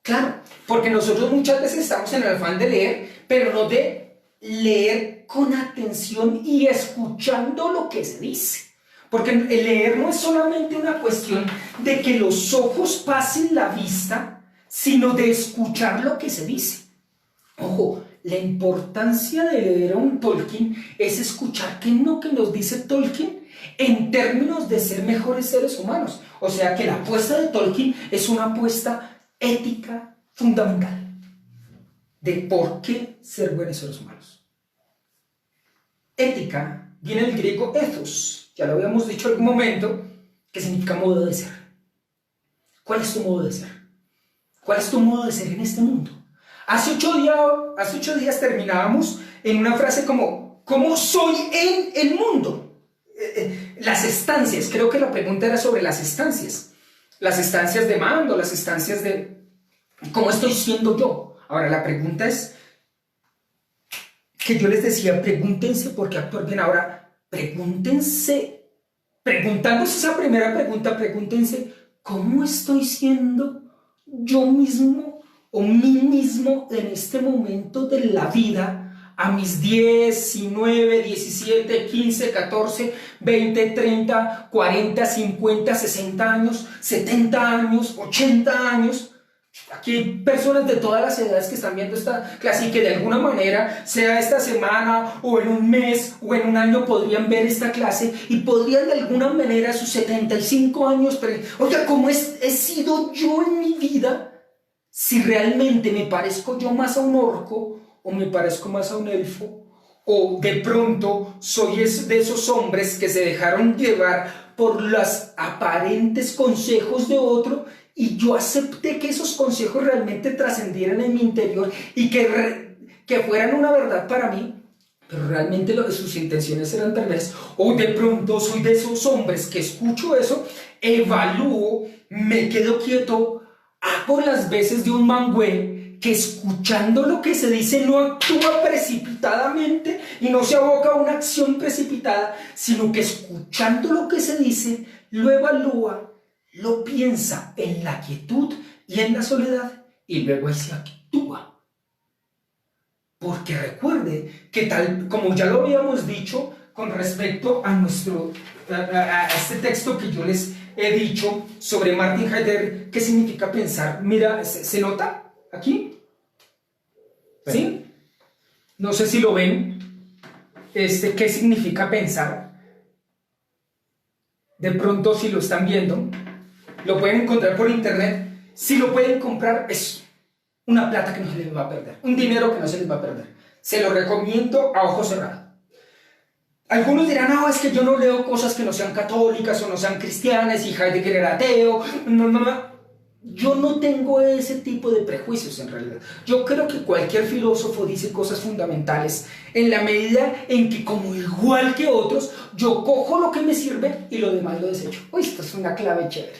Claro, porque nosotros muchas veces estamos en el afán de leer, pero no de leer con atención y escuchando lo que se dice. Porque el leer no es solamente una cuestión de que los ojos pasen la vista, sino de escuchar lo que se dice. Ojo, la importancia de leer a un Tolkien es escuchar qué es lo que nos dice Tolkien en términos de ser mejores seres humanos. O sea que la apuesta de Tolkien es una apuesta ética fundamental de por qué ser buenos seres humanos. Ética viene del griego ethos, ya lo habíamos dicho en algún momento, que significa modo de ser. ¿Cuál es tu modo de ser? ¿Cuál es tu modo de ser en este mundo? Hace 8 días terminábamos en una frase como ¿cómo soy en el mundo? Las estancias, creo que la pregunta era sobre las estancias de mando, las estancias de cómo estoy siendo yo. Ahora la pregunta es que yo les decía, pregúntense por qué actuar bien. Ahora pregúntense, preguntándose esa primera pregunta, pregúntense ¿cómo estoy siendo yo mismo o mí mismo en este momento de la vida? A mis 10, 19, 17, 15, 14, 20, 30, 40, 50, 60 años, 70 años, 80 años. Aquí hay personas de todas las edades que están viendo esta clase y que de alguna manera, sea esta semana o en un mes o en un año, podrían ver esta clase y podrían de alguna manera a sus 75 años, oiga, ¿cómo he sido yo en mi vida? Si realmente me parezco yo más a un orco o me parezco más a un elfo, o de pronto soy de esos hombres que se dejaron llevar por los aparentes consejos de otro y yo acepté que esos consejos realmente trascendieran en mi interior y que fueran una verdad para mí, pero realmente sus intenciones eran perversas. O de pronto soy de esos hombres que escucho eso, evalúo, me quedo quieto, hago las veces de un mangüe que escuchando lo que se dice no actúa precipitadamente y no se aboca a una acción precipitada, sino que escuchando lo que se dice lo evalúa, lo piensa en la quietud y en la soledad y luego ahí se actúa. Porque recuerde que tal como ya lo habíamos dicho con respecto a este texto que yo les he dicho sobre Martin Heidegger, ¿qué significa pensar? Mira, ¿se nota aquí? ¿Sí? No sé si lo ven. ¿Qué significa pensar? De pronto, si lo están viendo, lo pueden encontrar por internet. Si lo pueden comprar, es una plata que no se les va a perder, un dinero que no se les va a perder. Se lo recomiendo a ojo cerrado. Algunos dirán, no, es que yo no leo cosas que no sean católicas o no sean cristianas y Heidegger era ateo. No. Yo no tengo ese tipo de prejuicios en realidad. Yo creo que cualquier filósofo dice cosas fundamentales en la medida en que, como igual que otros, yo cojo lo que me sirve y lo demás lo desecho. Uy, esto es una clave chévere.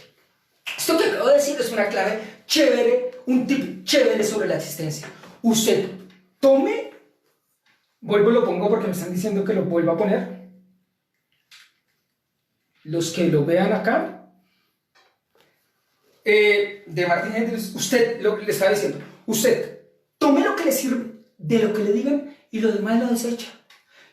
Esto que acabo de decir es una clave chévere, un tip chévere sobre la existencia. Usted tome, vuelvo y lo pongo porque me están diciendo que lo vuelva a poner. Los que lo vean acá, de Martin Heidegger, usted le está diciendo, usted tome lo que le sirve de lo que le digan y lo demás lo desecha.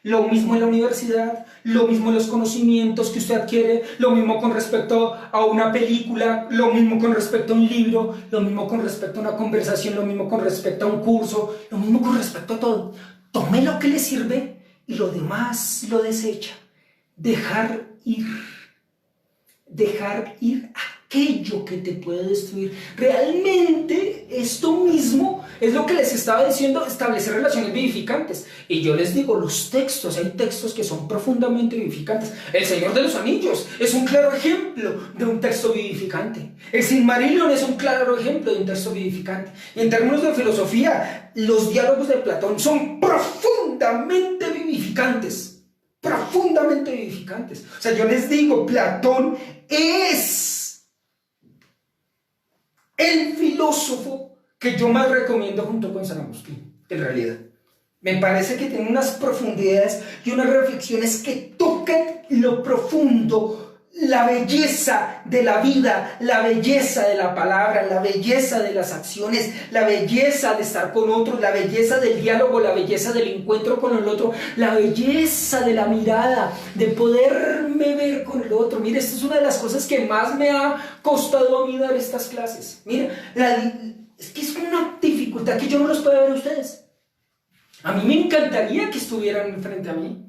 Lo mismo en la universidad, lo mismo en los conocimientos que usted adquiere, lo mismo con respecto a una película, lo mismo con respecto a un libro, lo mismo con respecto a una conversación, lo mismo con respecto a un curso, lo mismo con respecto a todo. Tome lo que le sirve y lo demás lo desecha. Dejar ir aquello que te puede destruir. Realmente esto mismo es lo que les estaba diciendo, establecer relaciones vivificantes. Y yo les digo, los textos, hay textos que son profundamente vivificantes. El Señor de los Anillos es un claro ejemplo de un texto vivificante. El Silmarillion es un claro ejemplo de un texto vivificante. Y en términos de filosofía, los diálogos de Platón son profundamente vivificantes. Profundamente vivificantes. O sea, yo les digo, Platón es el filósofo que yo más recomiendo junto con San Agustín, en realidad. Me parece que tiene unas profundidades y unas reflexiones que tocan lo profundo, la belleza de la vida, la belleza de la palabra, la belleza de las acciones, la belleza de estar con otros, la belleza del diálogo, la belleza del encuentro con el otro, la belleza de la mirada, de poderme ver con el otro. Mire, esta es una de las cosas que más me ha costado a mí dar estas clases. Mira, es que es una dificultad que yo no los puedo ver a ustedes. A mí me encantaría que estuvieran frente a mí,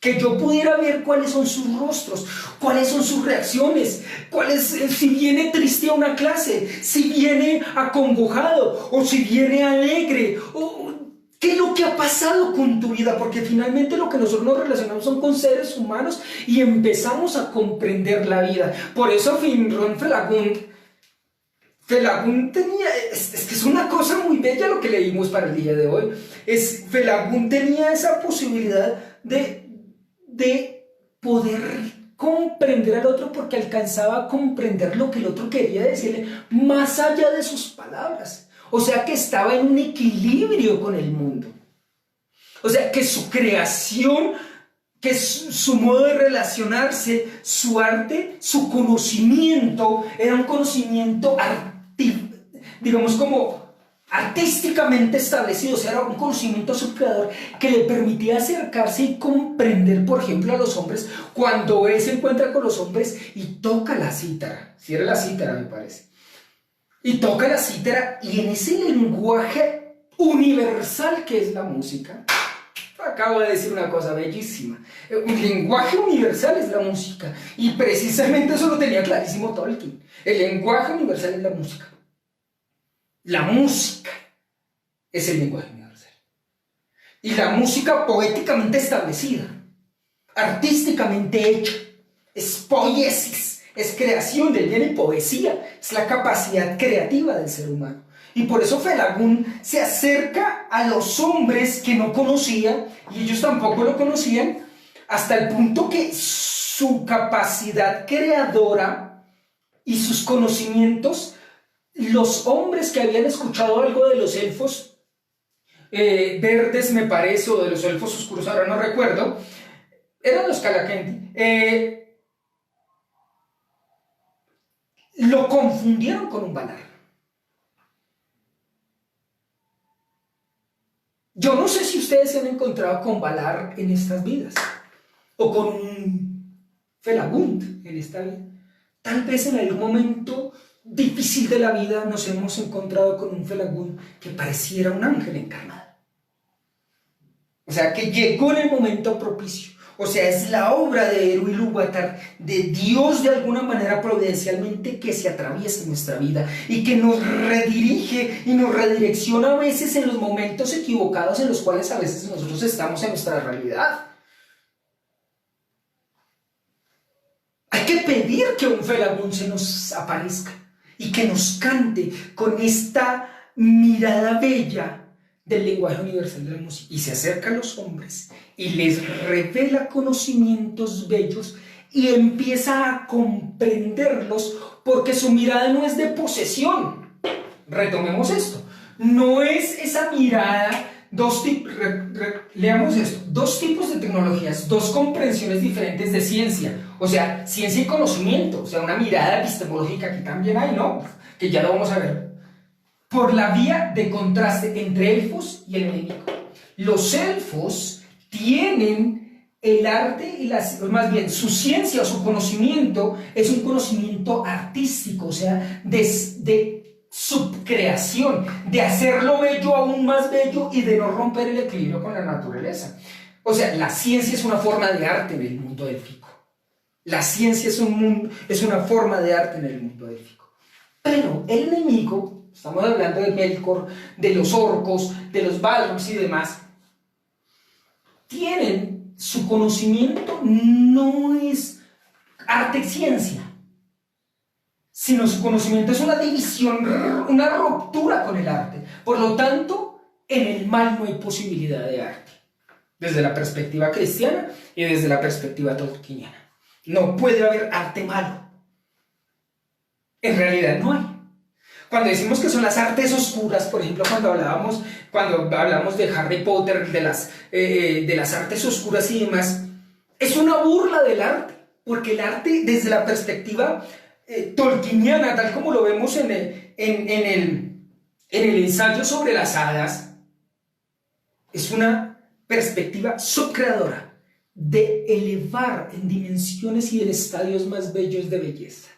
que yo pudiera ver cuáles son sus rostros, cuáles son sus reacciones, si viene triste a una clase, si viene acongojado o si viene alegre, o qué es lo que ha pasado con tu vida, porque finalmente lo que nosotros nos relacionamos son con seres humanos y empezamos a comprender la vida. Por eso Felagún tenía, es que es una cosa muy bella lo que leímos para el día de hoy. Felagún tenía esa posibilidad de poder comprender al otro, porque alcanzaba a comprender lo que el otro quería decirle más allá de sus palabras. O sea que estaba en un equilibrio con el mundo. O sea que su creación, que su modo de relacionarse, su arte, su conocimiento, era un conocimiento digamos como artísticamente establecido. O sea, era un conocimiento subcreador que le permitía acercarse y comprender, por ejemplo, a los hombres cuando él se encuentra con los hombres y toca la cítara. Si era la cítara, me parece. Y toca la cítara, y en ese lenguaje universal que es la música, acabo de decir una cosa bellísima. Un lenguaje universal es la música. Y precisamente eso lo tenía clarísimo Tolkien. El lenguaje universal es la música. La música es el lenguaje universal. Y la música poéticamente establecida, artísticamente hecha, es poiesis, es creación del bien y poesía, es la capacidad creativa del ser humano. Y por eso Felagún se acerca a los hombres que no conocía, y ellos tampoco lo conocían, hasta el punto que su capacidad creadora y sus conocimientos, los hombres que habían escuchado algo de los elfos verdes, me parece, o de los elfos oscuros, ahora no recuerdo, eran los Calaquendi, lo confundieron con un Valar. Yo no sé si ustedes se han encontrado con Valar en estas vidas, o con un Felagún en esta vida. Tal vez en algún momento difícil de la vida nos hemos encontrado con un Felagún que pareciera un ángel encarnado. O sea, que llegó en el momento propicio. O sea, es la obra de Eru Ilúvatar, de Dios de alguna manera providencialmente, que se atraviesa en nuestra vida y que nos redirige y nos redirecciona a veces en los momentos equivocados en los cuales a veces nosotros estamos en nuestra realidad. Hay que pedir que un Felagún se nos aparezca y que nos cante con esta mirada bella del lenguaje universal de la música, y se acerca a los hombres y les revela conocimientos bellos y empieza a comprenderlos, porque su mirada no es de posesión. Retomemos esto. No es esa mirada, leamos esto, dos tipos de tecnologías, dos comprensiones diferentes de ciencia. O sea, ciencia y conocimiento, o sea, una mirada epistemológica que también hay, ¿no? Que ya lo vamos a ver. Por la vía de contraste entre elfos y el enemigo. Los elfos tienen el arte y más bien su ciencia o su conocimiento es un conocimiento artístico, o sea, de subcreación, de hacerlo bello aún más bello y de no romper el equilibrio con la naturaleza. O sea, la ciencia es una forma de arte en el mundo élfico. La ciencia es una forma de arte en el mundo élfico. Pero el enemigo, estamos hablando de Melkor, de los orcos, de los Balrogs y demás, tienen su conocimiento, no es arte y ciencia, sino su conocimiento es una división, una ruptura con el arte. Por lo tanto, en el mal no hay posibilidad de arte, desde la perspectiva cristiana y desde la perspectiva tolkieniana. No puede haber arte malo. En realidad no hay. Cuando decimos que son las artes oscuras, por ejemplo, cuando hablamos de Harry Potter, de las artes oscuras y demás, es una burla del arte, porque el arte desde la perspectiva tolkieniana, tal como lo vemos en el ensayo sobre las hadas, es una perspectiva subcreadora de elevar en dimensiones y en estadios más bellos de belleza.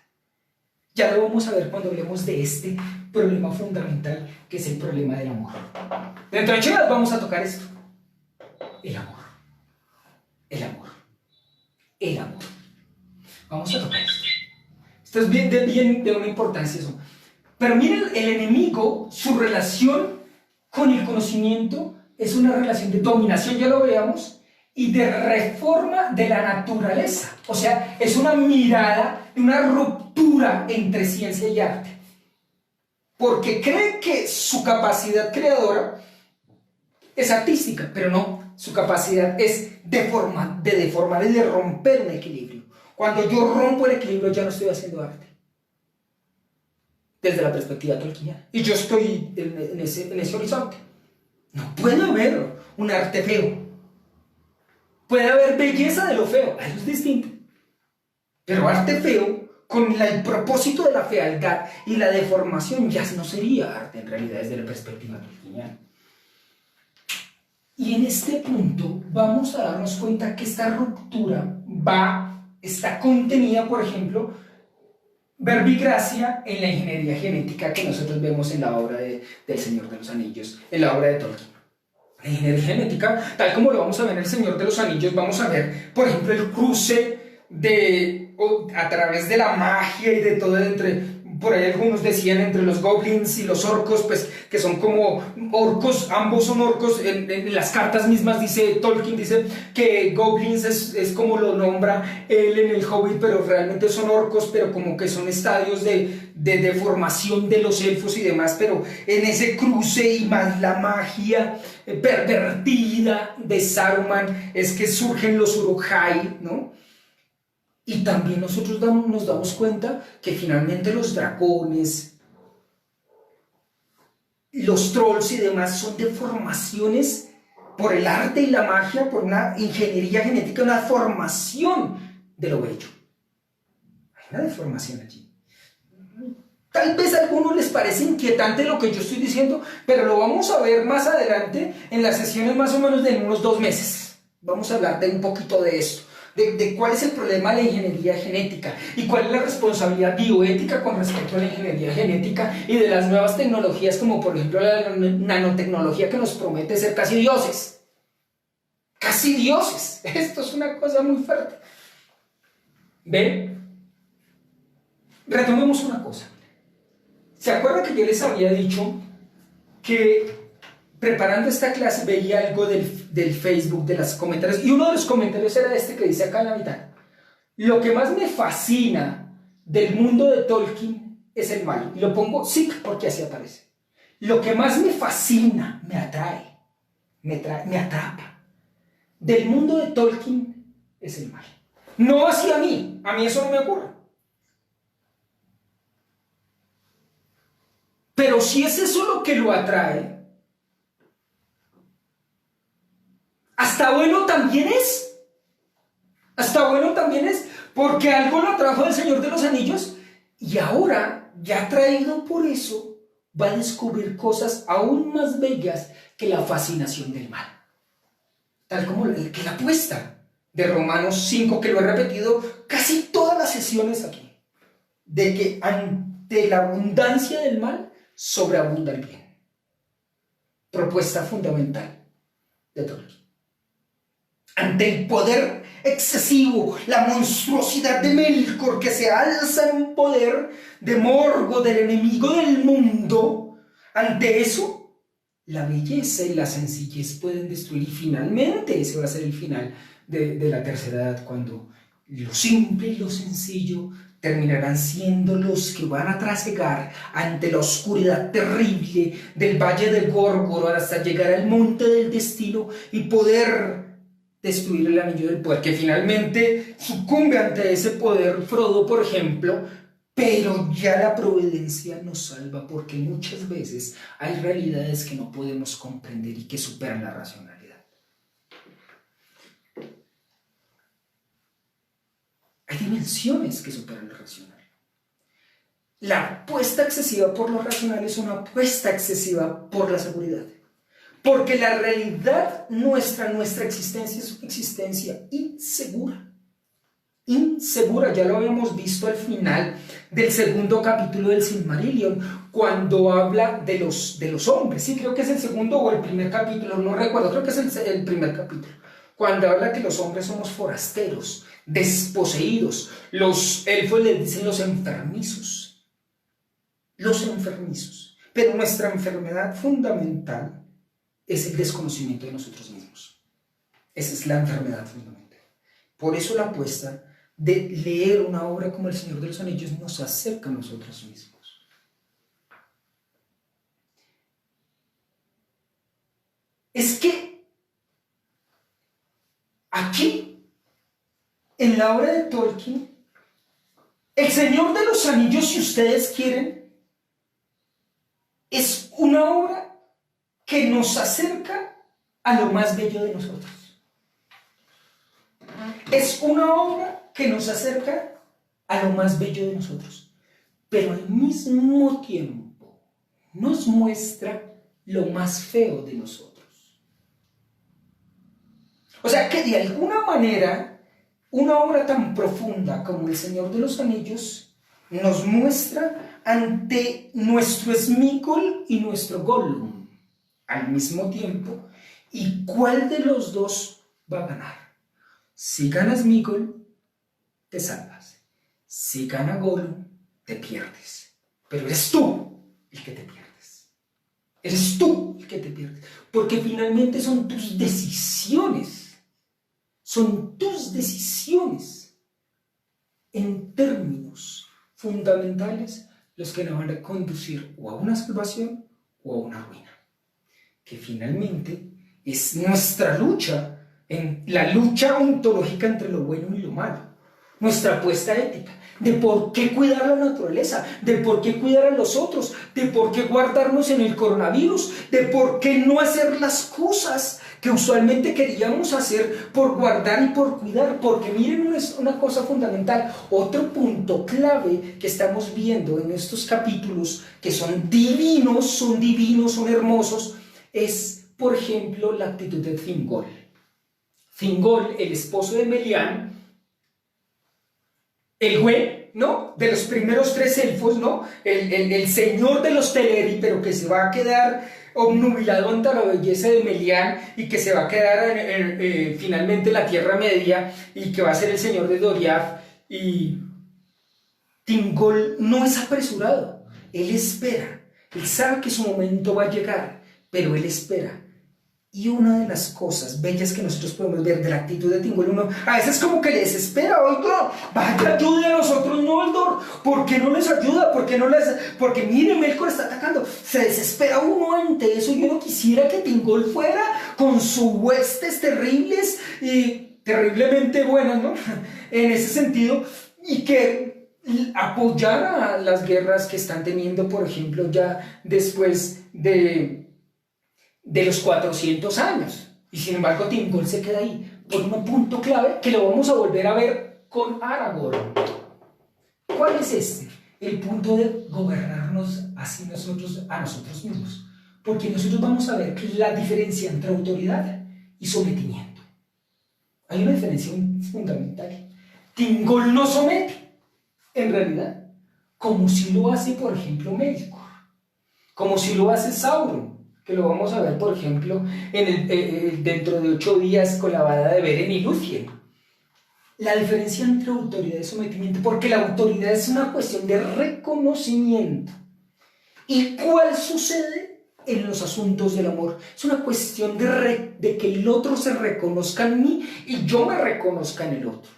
Ya lo vamos a ver cuando hablemos de este problema fundamental, que es el problema del amor. Dentro de 8 horas vamos a tocar esto. El amor. El amor. El amor. Vamos a tocar esto. Esto es bien de una importancia eso. Pero miren, el enemigo, su relación con el conocimiento es una relación de dominación, ya lo veamos, y de reforma de la naturaleza. O sea, es una mirada, una ruptura entre ciencia y arte. Porque cree que su capacidad creadora es artística, pero no, su capacidad es de deformar y de romper un equilibrio. Cuando yo rompo el equilibrio ya no estoy haciendo arte. Desde la perspectiva tolkieniana. Y yo estoy en ese horizonte. No puede haber un arte feo. Puede haber belleza de lo feo, eso es distinto. Pero arte feo, con el propósito de la fealdad y la deformación, ya no sería arte en realidad desde la perspectiva tolkieniana. Y en este punto vamos a darnos cuenta que esta ruptura está contenida, por ejemplo, verbigracia en la ingeniería genética que nosotros vemos en la obra del Señor de los Anillos, en la obra de Tolkien. La ingeniería genética, tal como lo vamos a ver en El Señor de los Anillos, vamos a ver, por ejemplo, el cruce a través de la magia y de todo por ahí algunos decían entre los goblins y los orcos, pues que son como orcos, ambos son orcos. En las cartas mismas Tolkien dice que goblins es como lo nombra él en el Hobbit, pero realmente son orcos, pero como que son estadios de deformación de los elfos y demás, pero en ese cruce y más la magia pervertida de Saruman es que surgen los Uruk-hai, ¿no? Y también nosotros nos damos cuenta que finalmente los dragones, los trolls y demás son deformaciones por el arte y la magia, por una ingeniería genética, una formación de lo bello. Hay una deformación allí. Tal vez a algunos les parece inquietante lo que yo estoy diciendo, pero lo vamos a ver más adelante en las sesiones más o menos de unos 2 meses. Vamos a hablar de un poquito de esto. De cuál es el problema de la ingeniería genética y cuál es la responsabilidad bioética con respecto a la ingeniería genética y de las nuevas tecnologías como por ejemplo la nanotecnología que nos promete ser casi dioses. Casi dioses. Esto es una cosa muy fuerte. ¿Ven? Retomemos una cosa. ¿Se acuerdan que yo les había dicho que preparando esta clase veía algo del Facebook, de los comentarios, y uno de los comentarios era este que dice acá en la mitad: lo que más me fascina del mundo de Tolkien es el mal. Y lo pongo sic porque así aparece. Lo que más me fascina, me atrae, me atrapa del mundo de Tolkien es el mal. No hacia a mí eso no me ocurre. Pero si es eso lo que lo atrae, hasta bueno también es. Hasta bueno también es, porque algo lo atrajo del Señor de los Anillos y ahora, ya atraído por eso, va a descubrir cosas aún más bellas que la fascinación del mal. Tal como que la apuesta de Romanos 5, que lo he repetido casi todas las sesiones aquí, de que ante la abundancia del mal, sobreabunda el bien. Propuesta fundamental de Tolkien. Ante el poder excesivo, la monstruosidad de Melkor que se alza en poder, de Morgoth, del enemigo del mundo, ante eso, la belleza y la sencillez pueden destruir, y finalmente ese va a ser el final de la tercera edad, cuando lo simple y lo sencillo terminarán siendo los que van a trasegar ante la oscuridad terrible del valle de Gorgoroth hasta llegar al monte del destino y poder destruir el anillo del poder, que finalmente sucumbe ante ese poder. Frodo, por ejemplo, Pero ya la providencia nos salva porque muchas veces hay realidades que no podemos comprender y que superan la racionalidad. Hay dimensiones que superan lo racional. La apuesta excesiva por lo racional es una apuesta excesiva por la seguridad. Porque la realidad nuestra existencia es una existencia insegura. Insegura, ya lo habíamos visto al final del segundo capítulo del Silmarillion, cuando habla de los hombres. Sí, creo que es el segundo o el primer capítulo, no recuerdo, creo que es el primer capítulo. Cuando habla que los hombres somos forasteros, desposeídos. Los elfos les dicen los enfermizos. Los enfermizos. Pero nuestra enfermedad fundamental es el desconocimiento de nosotros mismos. Esa es la enfermedad fundamental. Por eso la apuesta de leer una obra como El Señor de los Anillos nos acerca a nosotros mismos. Es que aquí, en la obra de Tolkien, El Señor de los Anillos, si ustedes quieren, es una obra que nos acerca a lo más bello de nosotros. Es una obra que nos acerca a lo más bello de nosotros, pero al mismo tiempo nos muestra lo más feo de nosotros. O sea que de alguna manera, una obra tan profunda como El Señor de los Anillos nos muestra ante nuestro Sméagol y nuestro Gollum al mismo tiempo, y cuál de los dos va a ganar. Si gana Sméagol, te salvas. Si gana Gollum, te pierdes. Pero eres tú el que te pierdes. Eres tú el que te pierdes. Porque finalmente son tus decisiones. Son tus decisiones en términos fundamentales los que nos van a conducir o a una salvación o a una ruina. Que finalmente es nuestra lucha, en la lucha ontológica entre lo bueno y lo malo, nuestra apuesta ética, de por qué cuidar la naturaleza, de por qué cuidar a los otros, de por qué guardarnos en el coronavirus, de por qué no hacer las cosas que usualmente queríamos hacer por guardar y por cuidar. Porque miren una cosa fundamental, otro punto clave que estamos viendo en estos capítulos, que son divinos, son hermosos, es, por ejemplo, la actitud de Thingol. Thingol, el esposo de Melian, el güey, ¿no? De los primeros tres elfos, ¿no? El señor de los Teleri, pero que se va a quedar obnubilado ante la belleza de Melian y que se va a quedar finalmente en la Tierra Media y que va a ser el señor de Doriath. Y Thingol no es apresurado, él espera, él sabe que su momento va a llegar, pero él espera. Y una de las cosas bellas que nosotros podemos ver de la actitud de Thingol, uno a veces como que le desespera, oiga, vaya, ayude a nosotros, Noldor, ¿por qué no les ayuda? Porque miren, Melkor está atacando, se desespera uno ante eso, y uno quisiera que Thingol fuera con sus huestes terribles y terriblemente buenas, ¿no? En ese sentido, y que apoyara las guerras que están teniendo, por ejemplo, ya después de los 400 años. Y sin embargo Thingol se queda ahí por un punto clave que lo vamos a volver a ver con Aragorn. ¿Cuál es este? El punto de gobernarnos así a nosotros mismos. Porque nosotros vamos a ver que la diferencia entre autoridad y sometimiento. Hay una diferencia fundamental. Thingol no somete, en realidad, como si lo hace, por ejemplo, Melkor, como si lo hace Sauron, que lo vamos a ver, por ejemplo, dentro de 8 días con la bada de Beren y Lúthien. La diferencia entre autoridad y sometimiento, porque la autoridad es una cuestión de reconocimiento. ¿Y cuál sucede en los asuntos del amor? Es una cuestión de que el otro se reconozca en mí y yo me reconozca en el otro.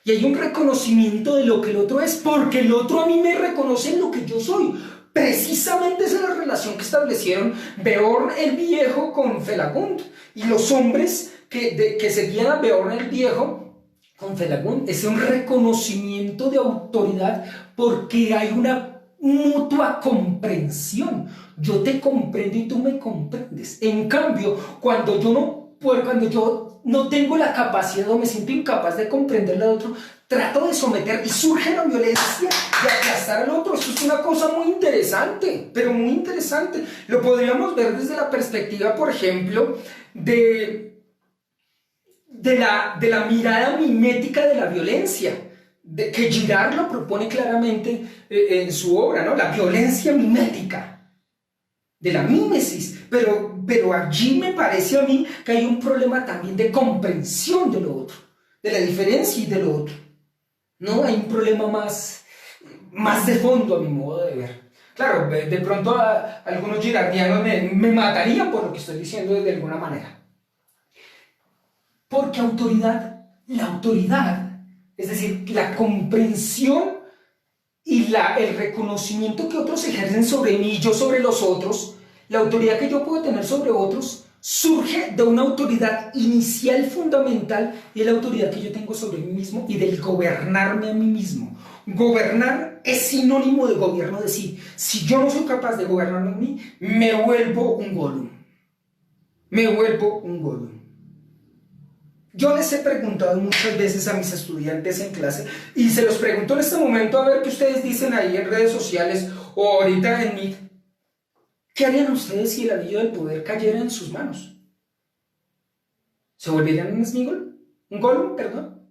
Y hay un reconocimiento de lo que el otro es, porque el otro a mí me reconoce en lo que yo soy. Precisamente esa es la relación que establecieron Beorn el Viejo con Felagund, y los hombres que seguían a Beorn el Viejo con Felagún es un reconocimiento de autoridad porque hay una mutua comprensión. Yo te comprendo y tú me comprendes. En cambio, cuando yo no tengo la capacidad o me siento incapaz de comprender al otro, trato de someter y surge la violencia de aplastar al otro. Eso es una cosa muy interesante, pero muy interesante. Lo podríamos ver desde la perspectiva, por ejemplo, de la mirada mimética de la violencia, que Girard lo propone claramente en su obra, ¿no? La violencia mimética, de la mímesis, pero allí me parece a mí que hay un problema también de comprensión de lo otro, de la diferencia y de lo otro, ¿no? Hay un problema más de fondo a mi modo de ver. Claro, de pronto algunos girardianos me matarían por lo que estoy diciendo de alguna manera. Porque la autoridad, es decir, la comprensión y el reconocimiento que otros ejercen sobre mí y yo sobre los otros, la autoridad que yo puedo tener sobre otros, surge de una autoridad inicial fundamental y es la autoridad que yo tengo sobre mí mismo y del gobernarme a mí mismo. Gobernar es sinónimo de gobierno de sí. Si yo no soy capaz de gobernarme a mí, me vuelvo un Gollum. Me vuelvo un Gollum. Yo les he preguntado muchas veces a mis estudiantes en clase y se los pregunto en este momento a ver qué ustedes dicen ahí en redes sociales o ahorita en Meet. ¿Qué harían ustedes si el anillo del poder cayera en sus manos? ¿Se volverían un Sméagol? ¿Un Gollum, perdón?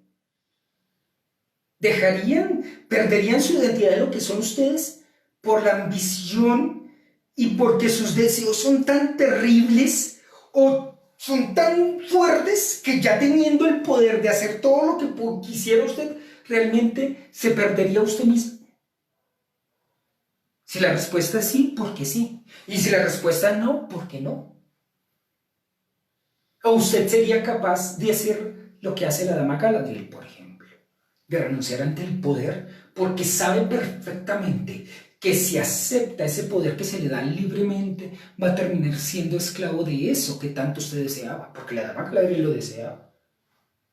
¿Perderían su identidad de lo que son ustedes por la ambición y porque sus deseos son tan terribles o son tan fuertes que ya teniendo el poder de hacer todo lo que quisiera usted, realmente se perdería usted mismo? Si la respuesta es sí, ¿por qué sí? Y si la respuesta es no, ¿por qué no? ¿O usted sería capaz de hacer lo que hace la dama Galadriel, por ejemplo? De renunciar ante el poder porque sabe perfectamente que si acepta ese poder que se le da libremente, va a terminar siendo esclavo de eso que tanto usted deseaba, porque la dama Galadriel lo deseaba.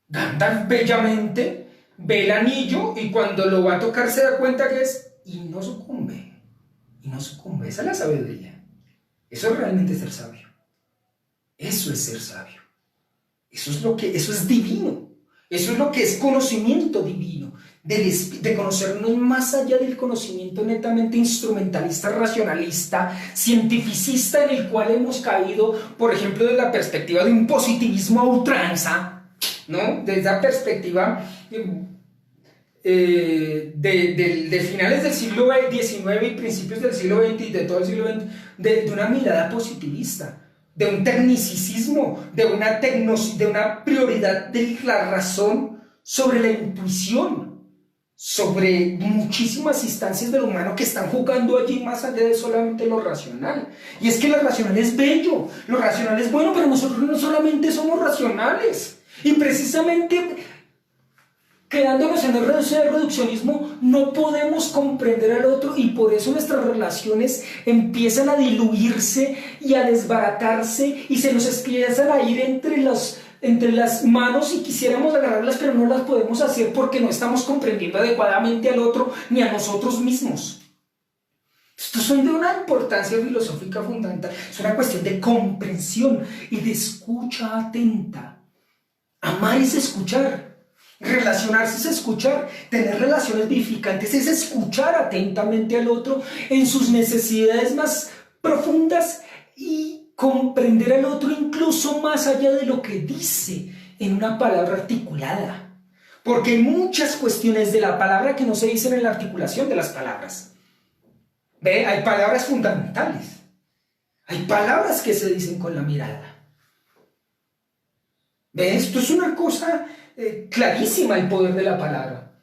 Gandalf bellamente ve el anillo y cuando lo va a tocar se da cuenta que es, y no sucumbe, esa es la sabiduría. Eso es realmente ser sabio. Eso es ser sabio. Eso es divino. Eso es lo que es conocimiento divino, de conocernos más allá del conocimiento netamente instrumentalista, racionalista, cientificista en el cual hemos caído, por ejemplo, desde la perspectiva de un positivismo a ultranza, ¿no? Desde la perspectiva de finales del siglo XIX y principios del siglo XX y de todo el siglo XX, de una mirada positivista, de un tecnicismo, de una prioridad de la razón sobre la intuición, sobre muchísimas instancias del humano que están jugando allí más allá de solamente lo racional. Y es que lo racional es bello, lo racional es bueno, pero nosotros no solamente somos racionales. Y precisamente quedándonos en el reduccionismo, no podemos comprender al otro y por eso nuestras relaciones empiezan a diluirse y a desbaratarse y se nos empiezan a ir entre las manos y quisiéramos agarrarlas, pero no las podemos hacer porque no estamos comprendiendo adecuadamente al otro ni a nosotros mismos. Estos son de una importancia filosófica fundamental. Es una cuestión de comprensión y de escucha atenta. Amar es escuchar. Relacionarse es escuchar, tener relaciones vivificantes es escuchar atentamente al otro en sus necesidades más profundas y comprender al otro incluso más allá de lo que dice en una palabra articulada. Porque hay muchas cuestiones de la palabra que no se dicen en la articulación de las palabras. ¿Ve? Hay palabras fundamentales. Hay palabras que se dicen con la mirada. ¿Ve? Esto es una cosa clarísima, el poder de la palabra,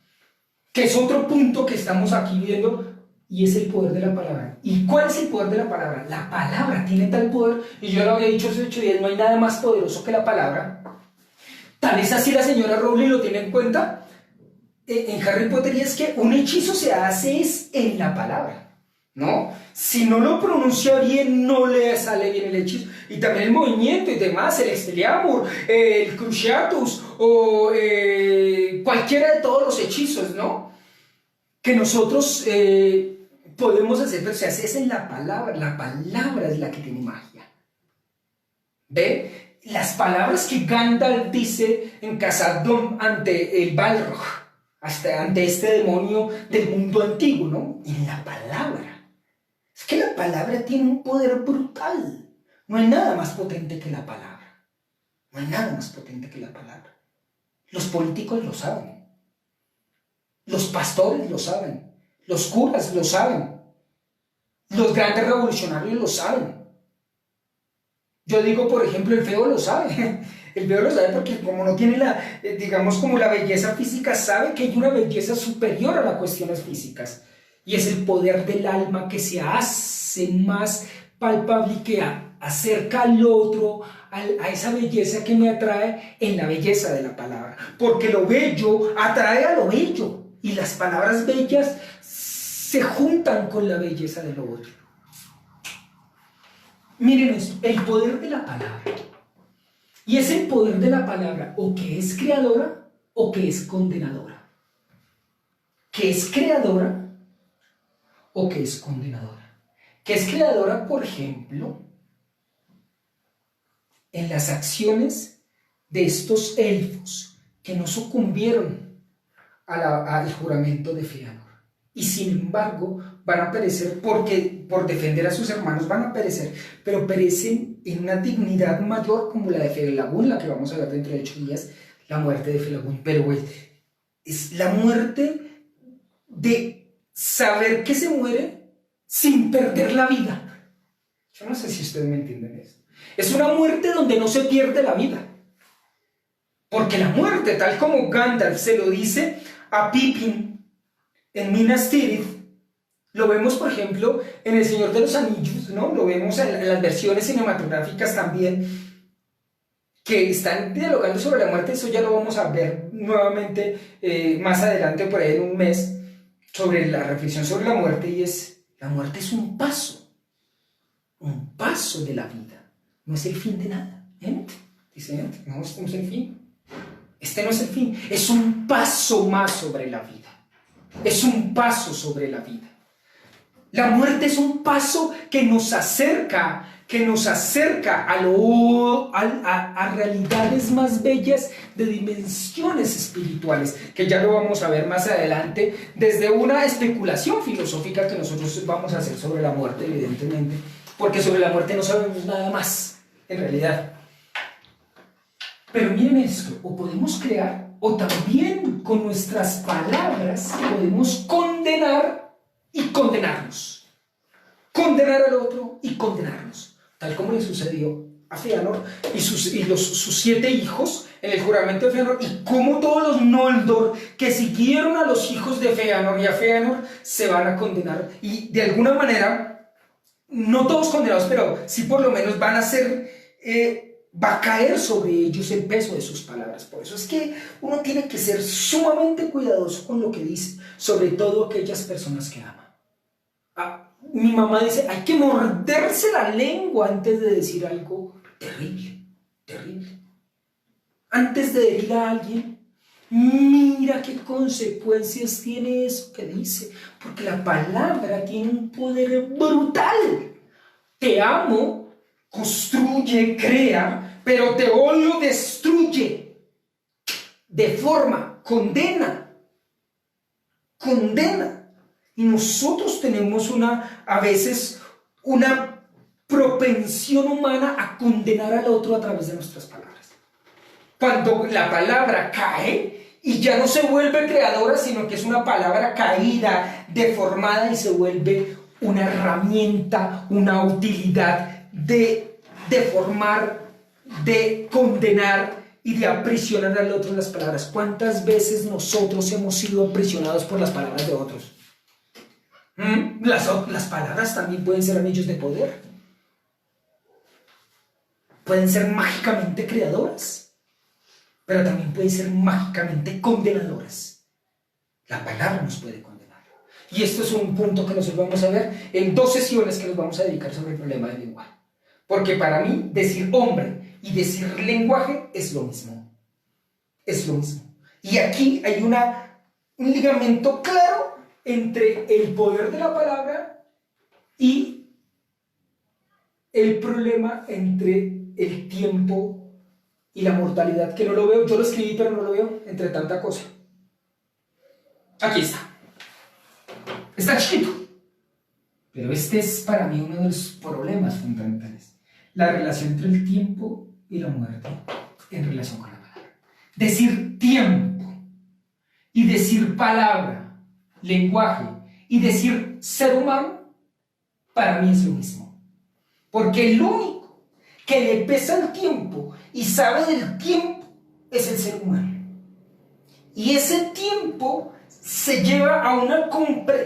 que es otro punto que estamos aquí viendo, y es el poder de la palabra. ¿Y cuál es el poder de la palabra? La palabra tiene tal poder, y yo lo había dicho hace 8 días, no hay nada más poderoso que la palabra. Tal es así la señora Rowling lo tiene en cuenta en Harry Potter, y es que un hechizo se hace es en la palabra, ¿no? Si no lo pronuncia bien, no le sale bien el hechizo. Y también el movimiento y demás, el Expelliarmus, el Cruciatus o cualquiera de todos los hechizos, ¿no? Que nosotros podemos hacer, pero se hace es en la palabra es la que tiene magia. ¿Ve? Las palabras que Gandalf dice en Khazad-dûm ante el Balrog, ante este demonio del mundo antiguo, ¿no? En la palabra. Es que la palabra tiene un poder brutal. No hay nada más potente que la palabra. No hay nada más potente que la palabra. Los políticos lo saben. Los pastores lo saben. Los curas lo saben. Los grandes revolucionarios lo saben. Yo digo, por ejemplo, el feo lo sabe. El feo lo sabe porque como no tiene digamos, como la belleza física, sabe que hay una belleza superior a las cuestiones físicas. Y es el poder del alma que se hace más palpable y que acerca al otro, a esa belleza que me atrae en la belleza de la palabra. Porque lo bello atrae a lo bello. Y las palabras bellas se juntan con la belleza de lo otro. Miren esto, el poder de la palabra. Y es el poder de la palabra o que es creadora o que es condenadora. Que es creadora o que es condenadora. Que es creadora, por ejemplo, en las acciones de estos elfos que no sucumbieron al juramento de Fëanor. Y sin embargo van a perecer porque por defender a sus hermanos van a perecer, pero perecen en una dignidad mayor como la de Felagún, la que vamos a ver dentro de 8 días, la muerte de Felagún. Pero es la muerte de saber que se muere sin perder la vida. Yo no sé si ustedes me entienden esto. Es una muerte donde no se pierde la vida. Porque la muerte, tal como Gandalf se lo dice a Pippin en Minas Tirith, lo vemos, por ejemplo, en El Señor de los Anillos, ¿no? Lo vemos en las versiones cinematográficas también, que están dialogando sobre la muerte. Eso ya lo vamos a ver nuevamente más adelante, por ahí en un mes, sobre la reflexión sobre la muerte. Y la muerte es un paso de la vida, no es el fin de nada. Dice, no, este no es el fin. Este no es el fin, es un paso más sobre la vida. Es un paso sobre la vida. La muerte es un paso que nos acerca a realidades más bellas de dimensiones espirituales, que ya lo vamos a ver más adelante, desde una especulación filosófica que nosotros vamos a hacer sobre la muerte, evidentemente, porque sobre la muerte no sabemos nada más, en realidad. Pero miren esto, o podemos crear, o también con nuestras palabras podemos condenar y condenarnos. Condenar al otro y condenarnos. Tal como le sucedió a Fëanor y sus 7 hijos en el juramento de Fëanor, y como todos los Noldor que siguieron a los hijos de Fëanor y a Fëanor se van a condenar. Y de alguna manera, no todos condenados, pero sí por lo menos van a ser... va a caer sobre ellos el peso de sus palabras. Por eso es que uno tiene que ser sumamente cuidadoso con lo que dice, sobre todo aquellas personas que ama. Mi mamá dice, hay que morderse la lengua antes de decir algo terrible, terrible. Antes de herir a alguien, mira qué consecuencias tiene eso que dice, porque la palabra tiene un poder brutal. Te amo, construye, crea, pero te odio, destruye, deforma, condena. Y nosotros tenemos a veces una propensión humana a condenar al otro a través de nuestras palabras. Cuando la palabra cae y ya no se vuelve creadora, sino que es una palabra caída, deformada, y se vuelve una herramienta, una utilidad de deformar, de condenar y de aprisionar al otro en las palabras. ¿Cuántas veces nosotros hemos sido aprisionados por las palabras de otros? Las palabras también pueden ser anillos de poder. Pueden ser mágicamente creadoras, pero también pueden ser mágicamente condenadoras. La palabra nos puede condenar. Y esto es un punto que nosotros vamos a ver en 2 sesiones que nos vamos a dedicar sobre el problema del lenguaje. Porque para mí decir hombre y decir lenguaje es lo mismo. Es lo mismo. Y aquí hay un ligamento claro entre el poder de la palabra y el problema entre el tiempo y la mortalidad, que no lo veo, yo lo escribí pero no lo veo entre tanta cosa. Aquí está. Está chiquito. Pero este es para mí uno de los problemas fundamentales. La relación entre el tiempo y la muerte en relación con la palabra. Decir tiempo y decir palabra, lenguaje y decir ser humano, para mí es lo mismo. Porque el único que le pesa el tiempo y sabe del tiempo es el ser humano. Y ese tiempo se lleva a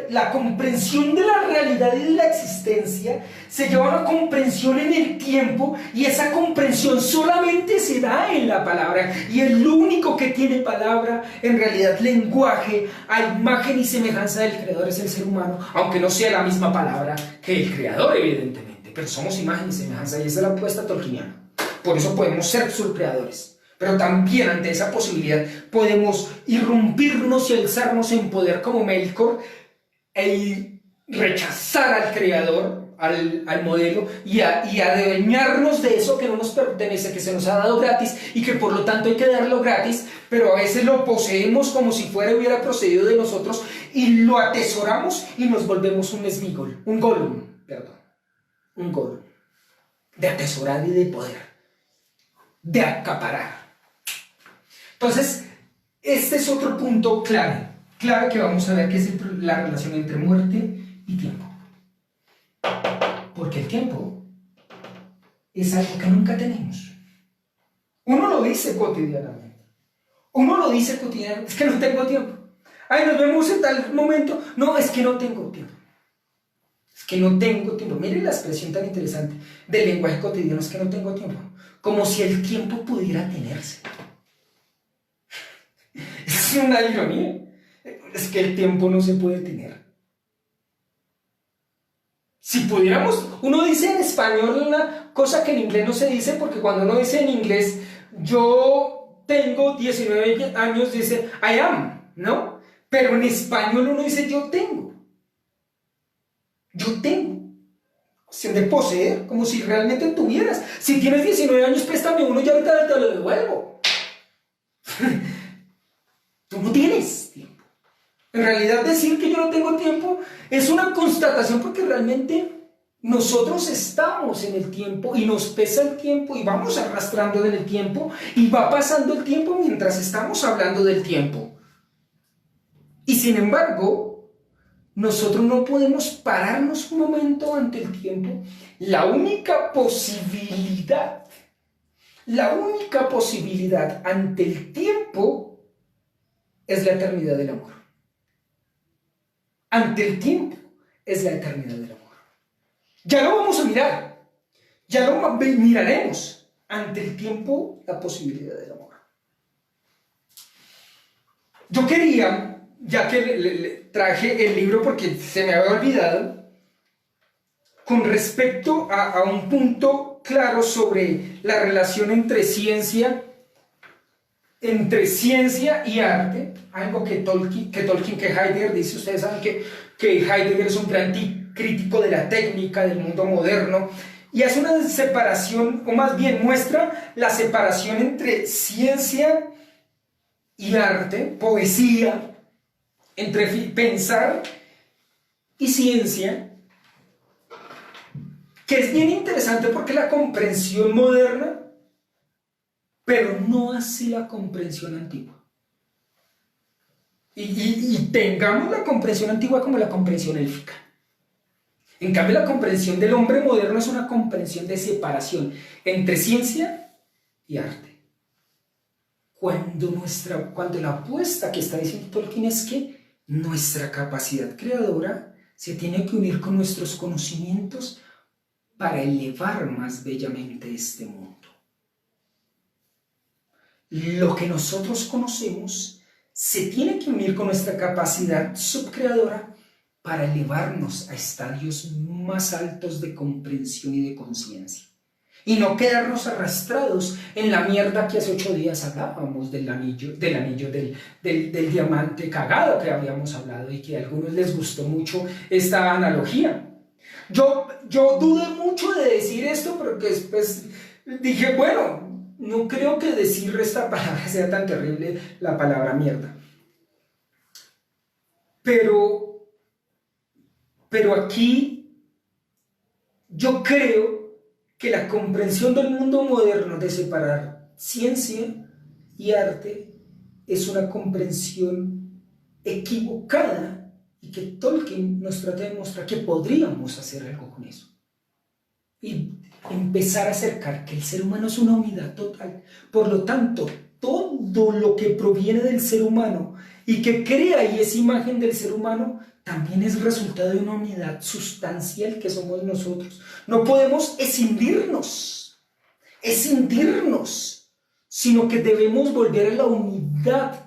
la comprensión de la realidad y de la existencia, se lleva a una comprensión en el tiempo, y esa comprensión solamente se da en la palabra, y el único que tiene palabra, en realidad lenguaje, a imagen y semejanza del Creador, es el ser humano, aunque no sea la misma palabra que el Creador, evidentemente, pero somos imagen y semejanza, y esa es la apuesta tolkieniana. Por eso podemos ser surcreadores. Pero también ante esa posibilidad podemos irrumpirnos y alzarnos en poder como Melkor e rechazar al creador, al modelo, y adueñarnos de eso que no nos pertenece, que se nos ha dado gratis y que por lo tanto hay que darlo gratis, pero a veces lo poseemos como si hubiera procedido de nosotros, y lo atesoramos y nos volvemos un Sméagol, un Gollum, de atesorar y de poder, de acaparar. Entonces, este es otro punto clave que vamos a ver, que es la relación entre muerte y tiempo. Porque el tiempo es algo que nunca tenemos. Uno lo dice cotidianamente. Es que no tengo tiempo. Ay, nos vemos en tal momento. No, es que no tengo tiempo. Miren la expresión tan interesante del lenguaje cotidiano, es que no tengo tiempo. Como si el tiempo pudiera tenerse. Es una ironía. Es que el tiempo no se puede tener. Si pudiéramos, uno dice en español una cosa que en inglés no se dice, porque cuando uno dice en inglés, yo tengo 19 años, dice I am, ¿no? Pero en español uno dice yo tengo. Cuestión de poseer, como si realmente tuvieras. Si tienes 19 años, préstame uno y ahorita te lo devuelvo. Tú no tienes tiempo. En realidad, decir que yo no tengo tiempo es una constatación, porque realmente nosotros estamos en el tiempo y nos pesa el tiempo y vamos arrastrando en el tiempo y va pasando el tiempo mientras estamos hablando del tiempo. Y sin embargo, nosotros no podemos pararnos un momento ante el tiempo. La única posibilidad ante el tiempo es la eternidad del amor. Ante el tiempo es la eternidad del amor. Ya lo vamos a mirar, ya lo miraremos. Ante el tiempo, la posibilidad del amor. Yo quería, ya que le traje el libro porque se me había olvidado, con respecto a un punto claro sobre la relación entre ciencia y arte, algo que Heidegger dice. Ustedes saben que Heidegger es un gran crítico de la técnica, del mundo moderno, y hace una separación, o más bien muestra la separación entre ciencia y arte, poesía, entre pensar y ciencia, que es bien interesante porque la comprensión moderna, pero no así la comprensión antigua. Y tengamos la comprensión antigua como la comprensión élfica. En cambio, la comprensión del hombre moderno es una comprensión de separación entre ciencia y arte. Cuando la apuesta que está diciendo Tolkien es que nuestra capacidad creadora se tiene que unir con nuestros conocimientos para elevar más bellamente este mundo. Lo que nosotros conocemos se tiene que unir con nuestra capacidad subcreadora para elevarnos a estadios más altos de comprensión y de conciencia. Y no quedarnos arrastrados en la mierda que hace 8 días hablábamos del anillo del diamante cagado que habíamos hablado y que a algunos les gustó mucho esta analogía. Yo dudé mucho de decir esto porque después dije, bueno, no creo que decir esta palabra sea tan terrible, la palabra mierda. Pero aquí yo creo que la comprensión del mundo moderno de separar ciencia y arte es una comprensión equivocada y que Tolkien nos trata de mostrar que podríamos hacer algo con eso y empezar a acercar que el ser humano es una unidad total. Por lo tanto, todo lo que proviene del ser humano y que crea y es imagen del ser humano también es resultado de una unidad sustancial que somos nosotros. No podemos escindirnos, sino que debemos volver a la unidad.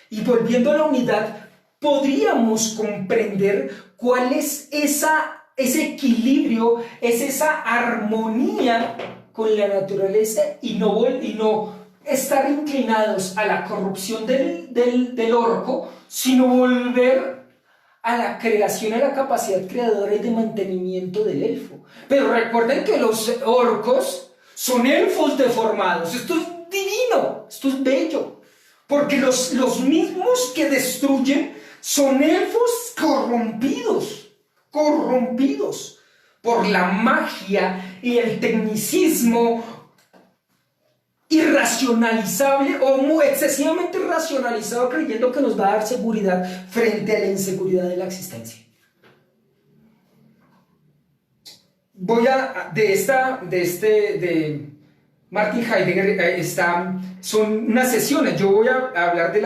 Y volviendo a la unidad, podríamos comprender cuál es ese equilibrio, es esa armonía con la naturaleza y no estar inclinados a la corrupción del orco, sino volver a la creación, a la capacidad creadora y de mantenimiento del elfo. Pero recuerden que los orcos son elfos deformados. Esto es divino, esto es bello, porque los mismos que destruyen son elfos corrompidos por la magia y el tecnicismo irracionalizable o muy excesivamente racionalizado, creyendo que nos va a dar seguridad frente a la inseguridad de la existencia. De Martin Heidegger, son unas sesiones. Yo voy a hablar de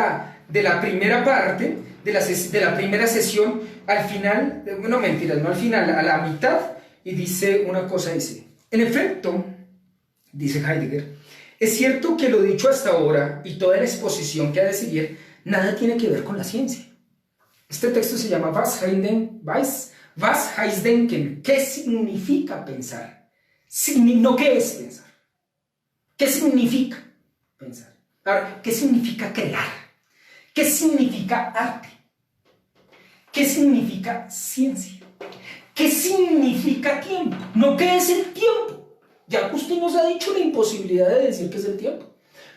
la primera parte, de la primera sesión, al final, no mentiras, no al final, a la mitad, y dice una cosa, dice, en efecto, dice Heidegger, es cierto que lo dicho hasta ahora y toda la exposición que ha de seguir, nada tiene que ver con la ciencia. Este texto se llama Was heißt denken? ¿Qué significa pensar? No, ¿qué es pensar? ¿Qué significa pensar? Ahora, ¿qué significa crear? ¿Qué significa arte? ¿Qué significa ciencia? ¿Qué significa tiempo? No, ¿qué es el tiempo? Ya Agustín nos ha dicho la imposibilidad de decir qué es el tiempo.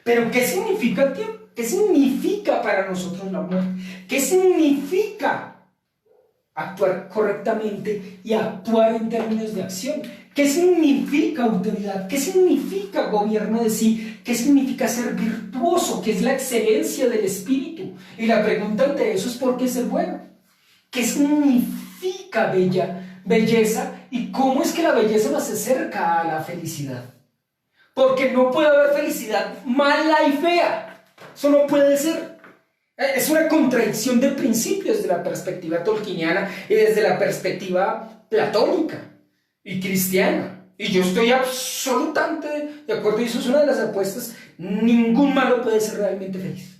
Pero ¿qué significa el tiempo? ¿Qué significa para nosotros la muerte? ¿Qué significa actuar correctamente y actuar en términos de acción? ¿Qué significa autoridad? ¿Qué significa gobierno de sí? ¿Qué significa ser virtuoso? ¿Qué es la excelencia del espíritu? Y la pregunta ante eso es ¿por qué ser bueno? ¿Qué significa belleza? ¿Y cómo es que la belleza nos acerca a la felicidad? Porque no puede haber felicidad mala y fea. Eso no puede ser. Es una contradicción de principios desde la perspectiva tolkieniana y desde la perspectiva platónica y cristiana. Y yo estoy absolutamente de acuerdo, y eso es una de las apuestas. Ningún malo puede ser realmente feliz.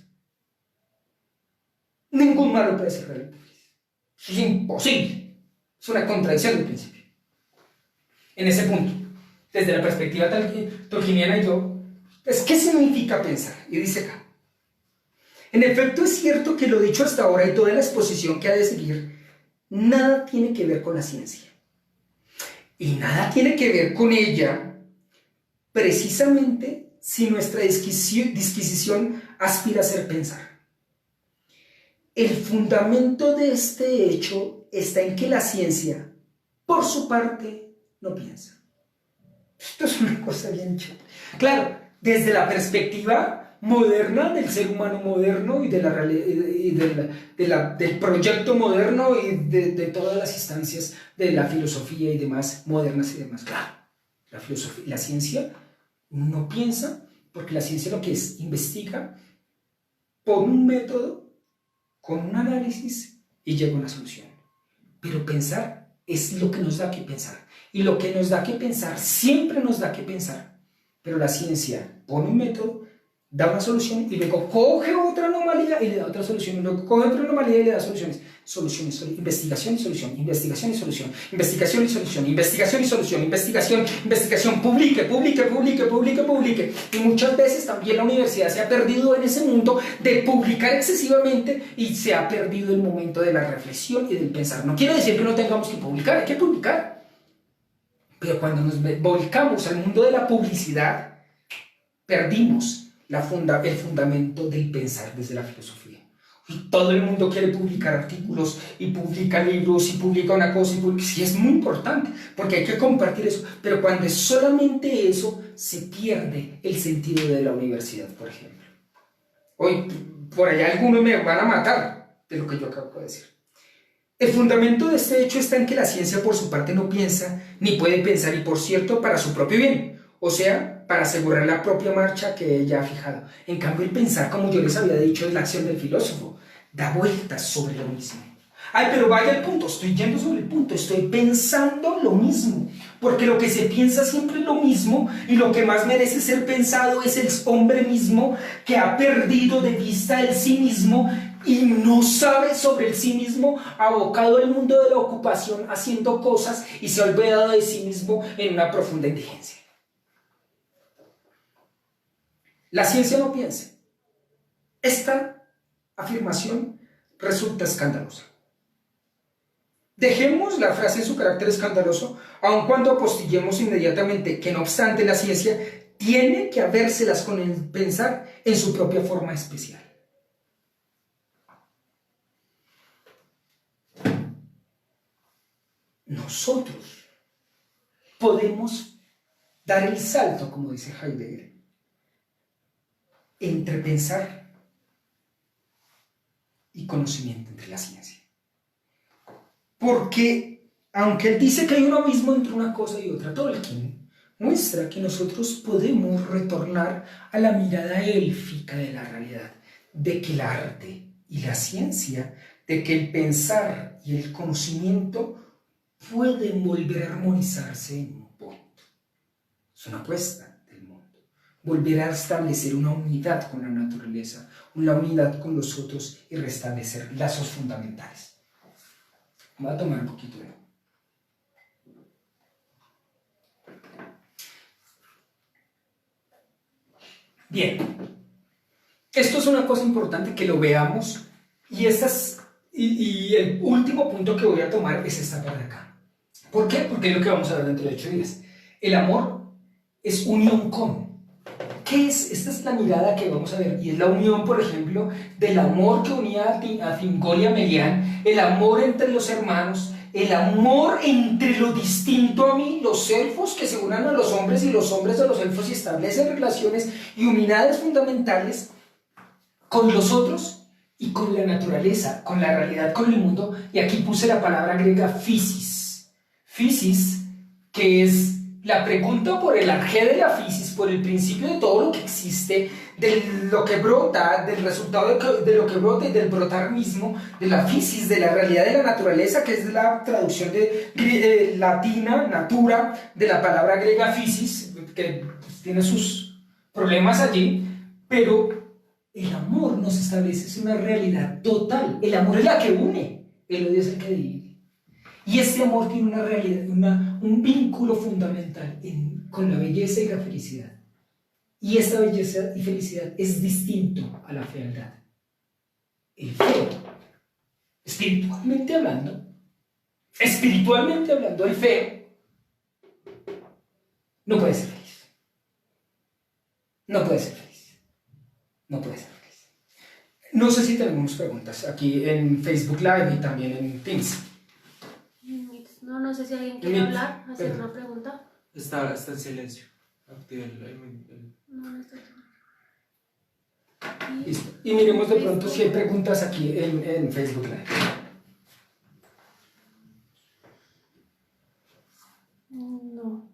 Ningún malo puede ser realmente feliz. Eso es imposible. Es una contradicción de principio. En ese punto, desde la perspectiva tolkieniana, ¿qué significa pensar? Y dice acá, en efecto es cierto que lo dicho hasta ahora y toda la exposición que ha de seguir, nada tiene que ver con la ciencia. Y nada tiene que ver con ella, precisamente si nuestra disquisición aspira a ser pensar. El fundamento de este hecho está en que la ciencia, por su parte, no piensa. Esto es una cosa bien chata. Claro, desde la perspectiva moderna del ser humano moderno y del proyecto moderno y de todas las instancias de la filosofía y demás, modernas y demás. Claro, la ciencia no piensa, porque la ciencia lo que es, investiga por un método, con un análisis y llega a una solución. Pero pensar es lo que nos da que pensar. Y lo que nos da que pensar siempre nos da que pensar. Pero la ciencia pone un método, da una solución y luego coge otra anomalía y le da otra solución. Y luego coge otra anomalía y le da soluciones. solución y solución, investigación y solución, investigación y solución, investigación y solución, investigación y solución, investigación, publique, publique, publique, publique, publique. Y muchas veces también la universidad se ha perdido en ese mundo de publicar excesivamente y se ha perdido el momento de la reflexión y del pensar. No quiere decir que no tengamos que publicar, hay que publicar. Pero cuando nos volcamos al mundo de la publicidad, perdimos el fundamento del pensar desde la filosofía. Y todo el mundo quiere publicar artículos y publica libros y publica una cosa y publica. Sí, es muy importante porque hay que compartir eso, pero cuando es solamente eso, se pierde el sentido de la universidad, por ejemplo. Hoy, por allá algunos me van a matar de lo que yo acabo de decir. El fundamento de este hecho está en que la ciencia por su parte no piensa ni puede pensar, y por cierto para su propio bien, o sea, para asegurar la propia marcha que ella ha fijado. En cambio el pensar, como yo les había dicho, es la acción del filósofo, da vueltas sobre lo mismo. Ay, pero vaya al punto, estoy yendo sobre el punto, estoy pensando lo mismo, porque lo que se piensa siempre es lo mismo, y lo que más merece ser pensado es el hombre mismo, que ha perdido de vista el sí mismo y no sabe sobre el sí mismo, abocado al mundo de la ocupación, haciendo cosas, y se ha olvidado de sí mismo en una profunda indigencia. La ciencia no piensa. Esta afirmación resulta escandalosa. Dejemos la frase en su carácter escandaloso, aun cuando apostillemos inmediatamente que no obstante la ciencia tiene que habérselas con el pensar en su propia forma especial. Nosotros podemos dar el salto, como dice Heidegger, entre pensar y conocimiento, entre la ciencia. Porque, aunque él dice que hay un abismo entre una cosa y otra, Tolkien muestra que nosotros podemos retornar a la mirada élfica de la realidad, de que el arte y la ciencia, de que el pensar y el conocimiento pueden volver a armonizarse en un punto. Es una apuesta del mundo. Volver a establecer una unidad con la naturaleza, una unidad con los otros y restablecer lazos fundamentales. Voy a tomar un poquito de agua. Bien, esto es una cosa importante que lo veamos, y el último punto que voy a tomar es esta parte de acá. ¿Por qué? Porque es lo que vamos a ver dentro de 8 días. El amor es unión con. ¿Qué es? Esta es la mirada que vamos a ver, y es la unión, por ejemplo, del amor que unía a Fingol y a Melián, el amor entre los hermanos, el amor entre lo distinto a mí, los elfos que se unan a los hombres y los hombres a los elfos y establecen relaciones y unidades fundamentales con los otros y con la naturaleza, con la realidad, con el mundo. Y aquí puse la palabra griega physis. Physis, que es la pregunta por el arjé de la physis, por el principio de todo lo que existe, de lo que brota, del resultado de lo que brota y del brotar mismo, de la physis, de la realidad de la naturaleza, que es la traducción de latina, natura, de la palabra griega physis, que pues, tiene sus problemas allí, pero el amor nos establece, es una realidad total. El amor es la que une, el odio es el que divide. Y este amor tiene una realidad, un vínculo fundamental con la belleza y la felicidad. Y esta belleza y felicidad es distinto a la fealdad. El feo, espiritualmente hablando, el feo no puede ser feliz. No puede ser feliz. No puede ser feliz. No sé si tenemos preguntas aquí en Facebook Live y también en Teams. No sé si alguien quiere hablar, hacer una pregunta. Está en silencio. No está. Listo. Y miremos de pronto si hay preguntas aquí en Facebook Live. No.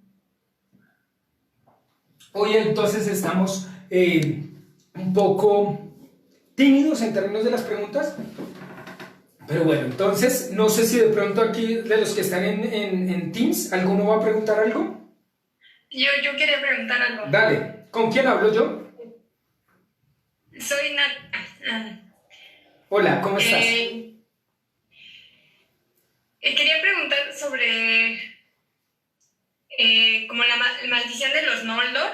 Hoy entonces estamos un poco tímidos en términos de las preguntas. Pero bueno, entonces, no sé si de pronto aquí, de los que están en Teams, ¿alguno va a preguntar algo? Yo quería preguntar algo. Dale, ¿con quién hablo yo? Soy Nat. Hola, ¿cómo estás? Quería preguntar sobre como la maldición de los Noldor,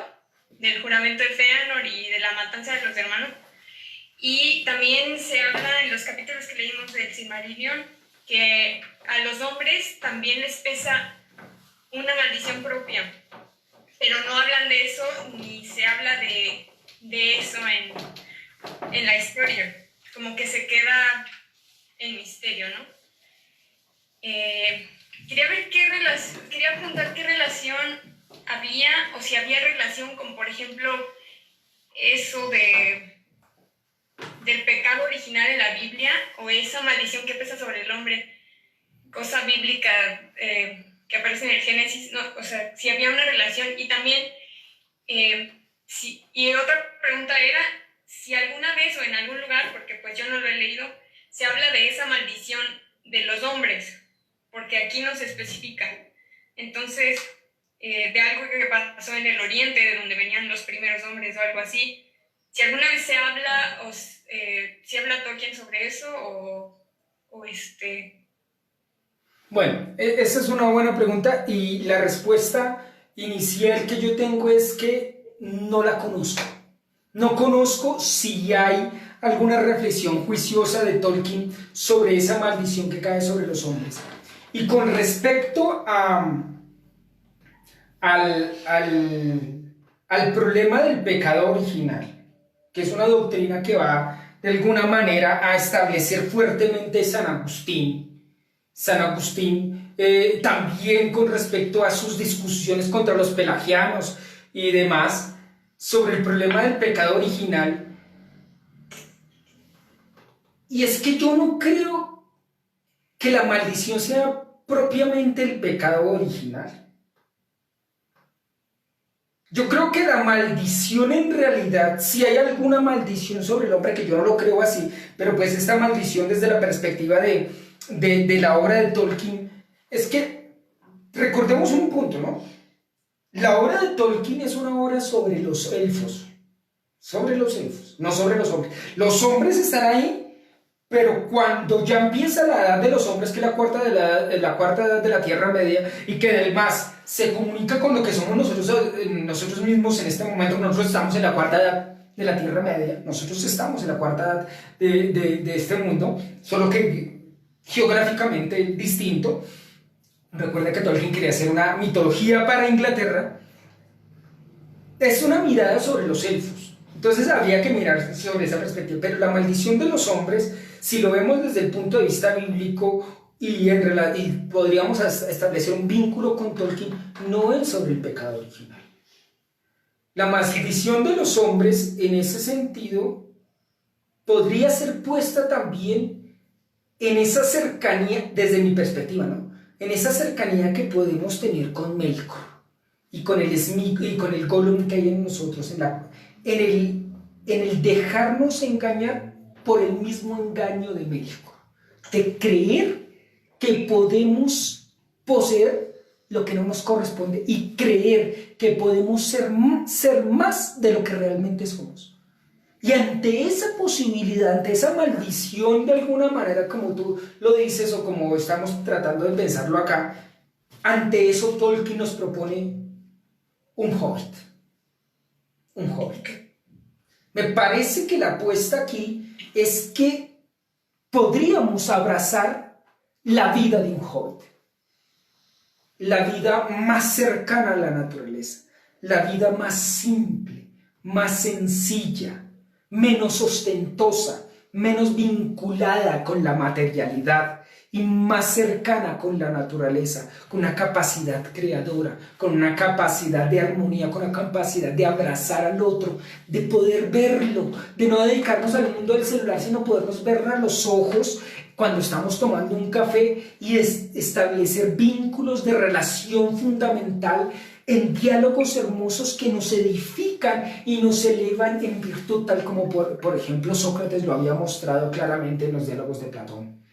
del juramento de Fëanor y de la matanza de los hermanos. Y también se habla en los capítulos que leímos del Silmarillion que a los hombres también les pesa una maldición propia, pero no hablan de eso ni se habla de eso en la historia, como que se queda en misterio, ¿no? Quería preguntar qué relación había, o si había relación con, por ejemplo, eso del pecado original en la Biblia, o esa maldición que pesa sobre el hombre, cosa bíblica que aparece en el Génesis, no, o sea, si había una relación. Y también, y otra pregunta era, si alguna vez o en algún lugar, porque pues yo no lo he leído, se habla de esa maldición de los hombres, porque aquí no se especifica. Entonces, de algo que pasó en el Oriente, de donde venían los primeros hombres o algo así, si alguna vez se habla, si habla Tolkien sobre eso, Bueno, esa es una buena pregunta y la respuesta inicial que yo tengo es que no la conozco. No conozco si hay alguna reflexión juiciosa de Tolkien sobre esa maldición que cae sobre los hombres. Y con respecto al problema del pecado original, que es una doctrina que va de alguna manera a establecer fuertemente San Agustín, también con respecto a sus discusiones contra los pelagianos y demás, sobre el problema del pecado original. Y es que yo no creo que la maldición sea propiamente el pecado original. Yo creo que la maldición en realidad, si hay alguna maldición sobre el hombre, que yo no lo creo así, pero pues esta maldición desde la perspectiva de la obra de Tolkien, es que recordemos un punto, ¿no? La obra de Tolkien es una obra sobre los elfos, no sobre los hombres. Los hombres están ahí, pero cuando ya empieza la edad de los hombres, que es la cuarta edad de la Tierra Media, y que además se comunica con lo que somos nosotros mismos en este momento. Nosotros estamos en la cuarta edad de la Tierra Media, nosotros estamos en la cuarta edad de este mundo, solo que geográficamente distinto. Recuerda que Tolkien quería hacer una mitología para Inglaterra. Es una mirada sobre los elfos, entonces habría que mirar sobre esa perspectiva. Pero la maldición de los hombres, si lo vemos desde el punto de vista bíblico y podríamos establecer un vínculo con Tolkien, no es sobre el pecado original. La maldición de los hombres en ese sentido podría ser puesta también en esa cercanía, desde mi perspectiva, ¿no? En esa cercanía que podemos tener con Melkor y con el Sméagol y con el Gollum que hay en nosotros, en el dejarnos engañar por el mismo engaño de Melkor, de creer que podemos poseer lo que no nos corresponde y creer que podemos ser más de lo que realmente somos. Y ante esa posibilidad, ante esa maldición de alguna manera, como tú lo dices o como estamos tratando de pensarlo acá, ante eso Tolkien nos propone un hobbit. Un hobbit. Me parece que la apuesta aquí es que podríamos abrazar la vida de un hobbit, la vida más cercana a la naturaleza, la vida más simple, más sencilla, menos ostentosa, menos vinculada con la materialidad y más cercana con la naturaleza, con una capacidad creadora, con una capacidad de armonía, con una capacidad de abrazar al otro, de poder verlo, de no dedicarnos al mundo del celular, sino podernos ver a los ojos cuando estamos tomando un café y establecer vínculos de relación fundamental en diálogos hermosos que nos edifican y nos elevan en virtud, tal como por ejemplo Sócrates lo había mostrado claramente en los diálogos de Platón.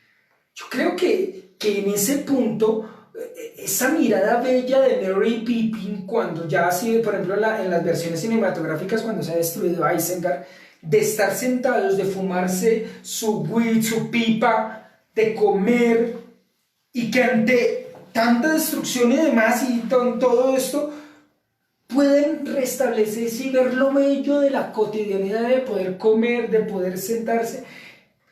Yo creo que en ese punto, esa mirada bella de Merry Pippin, cuando ya ha sido, por ejemplo, en las versiones cinematográficas, cuando se ha destruido Isengard, de estar sentados, de fumarse su weed, su pipa, de comer y que ante tanta destrucción y demás y todo esto pueden restablecerse y ver lo bello de la cotidianidad, de poder comer, de poder sentarse,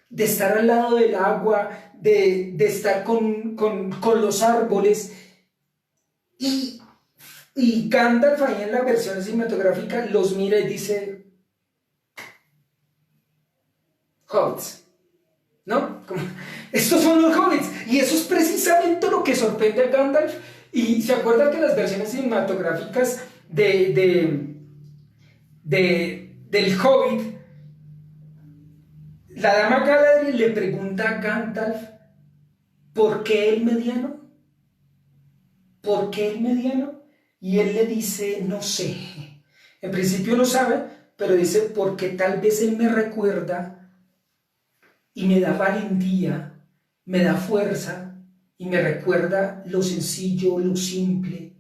de estar al lado del agua, de estar con los árboles. Y Gandalf ahí en la versión cinematográfica los mira y dice: hobbits, ¿no? Estos son los hobbits, y eso es precisamente lo que sorprende a Gandalf. Y se acuerdan que las versiones cinematográficas del Hobbit, la dama Galadriel le pregunta a Gandalf: ¿por qué el mediano? ¿Por qué el mediano? Y él le dice: no sé. En principio no sabe, pero dice: porque tal vez él me recuerda y me da valentía, me da fuerza y me recuerda lo sencillo, lo simple,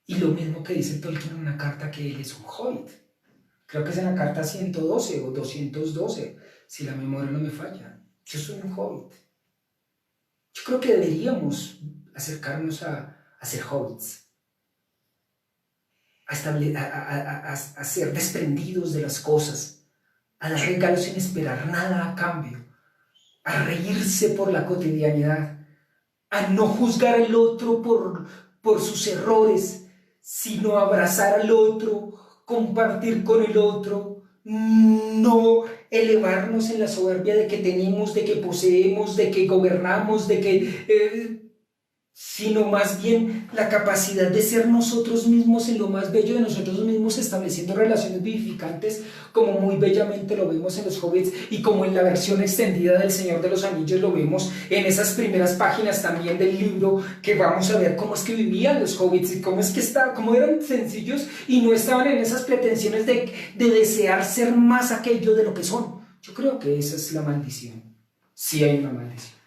y lo mismo que dice Tolkien en una carta, que él es un hobbit. Creo que es en la carta 112 o 212, si la memoria no me falla. Yo soy un hobbit. Yo creo que deberíamos acercarnos a ser hobbits, a ser desprendidos de las cosas, a dar regalos sin esperar nada a cambio, a reírse por la cotidianidad, a no juzgar al otro por sus errores, sino abrazar al otro, compartir con el otro, no elevarnos en la soberbia de que tenemos, de que poseemos, de que gobernamos, de que sino más bien la capacidad de ser nosotros mismos en lo más bello de nosotros mismos, estableciendo relaciones vivificantes, como muy bellamente lo vemos en los hobbits, y como en la versión extendida del Señor de los Anillos lo vemos en esas primeras páginas también del libro, que vamos a ver cómo es que vivían los hobbits y cómo eran sencillos y no estaban en esas pretensiones de desear ser más aquello de lo que son. Yo creo que esa es la maldición. Sí hay una maldición.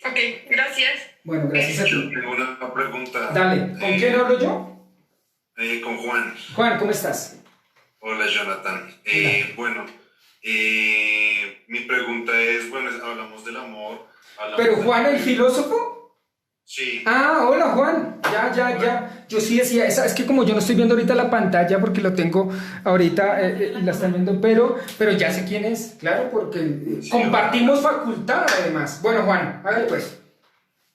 Ok, gracias. Bueno, gracias a ti. Yo tengo una pregunta. Dale, ¿con quién hablo yo? Con Juan. Juan, ¿cómo estás? Hola, Jonathan. Bueno, mi pregunta es, bueno, hablamos del amor. ¿Pero Juan el filósofo? Sí. Ah, hola Juan, ya. Yo sí decía, es que como yo no estoy viendo ahorita la pantalla porque lo tengo ahorita, la están viendo, pero ya sé quién es, claro, porque Sí, compartimos facultad además. Bueno, Juan, a ver pues.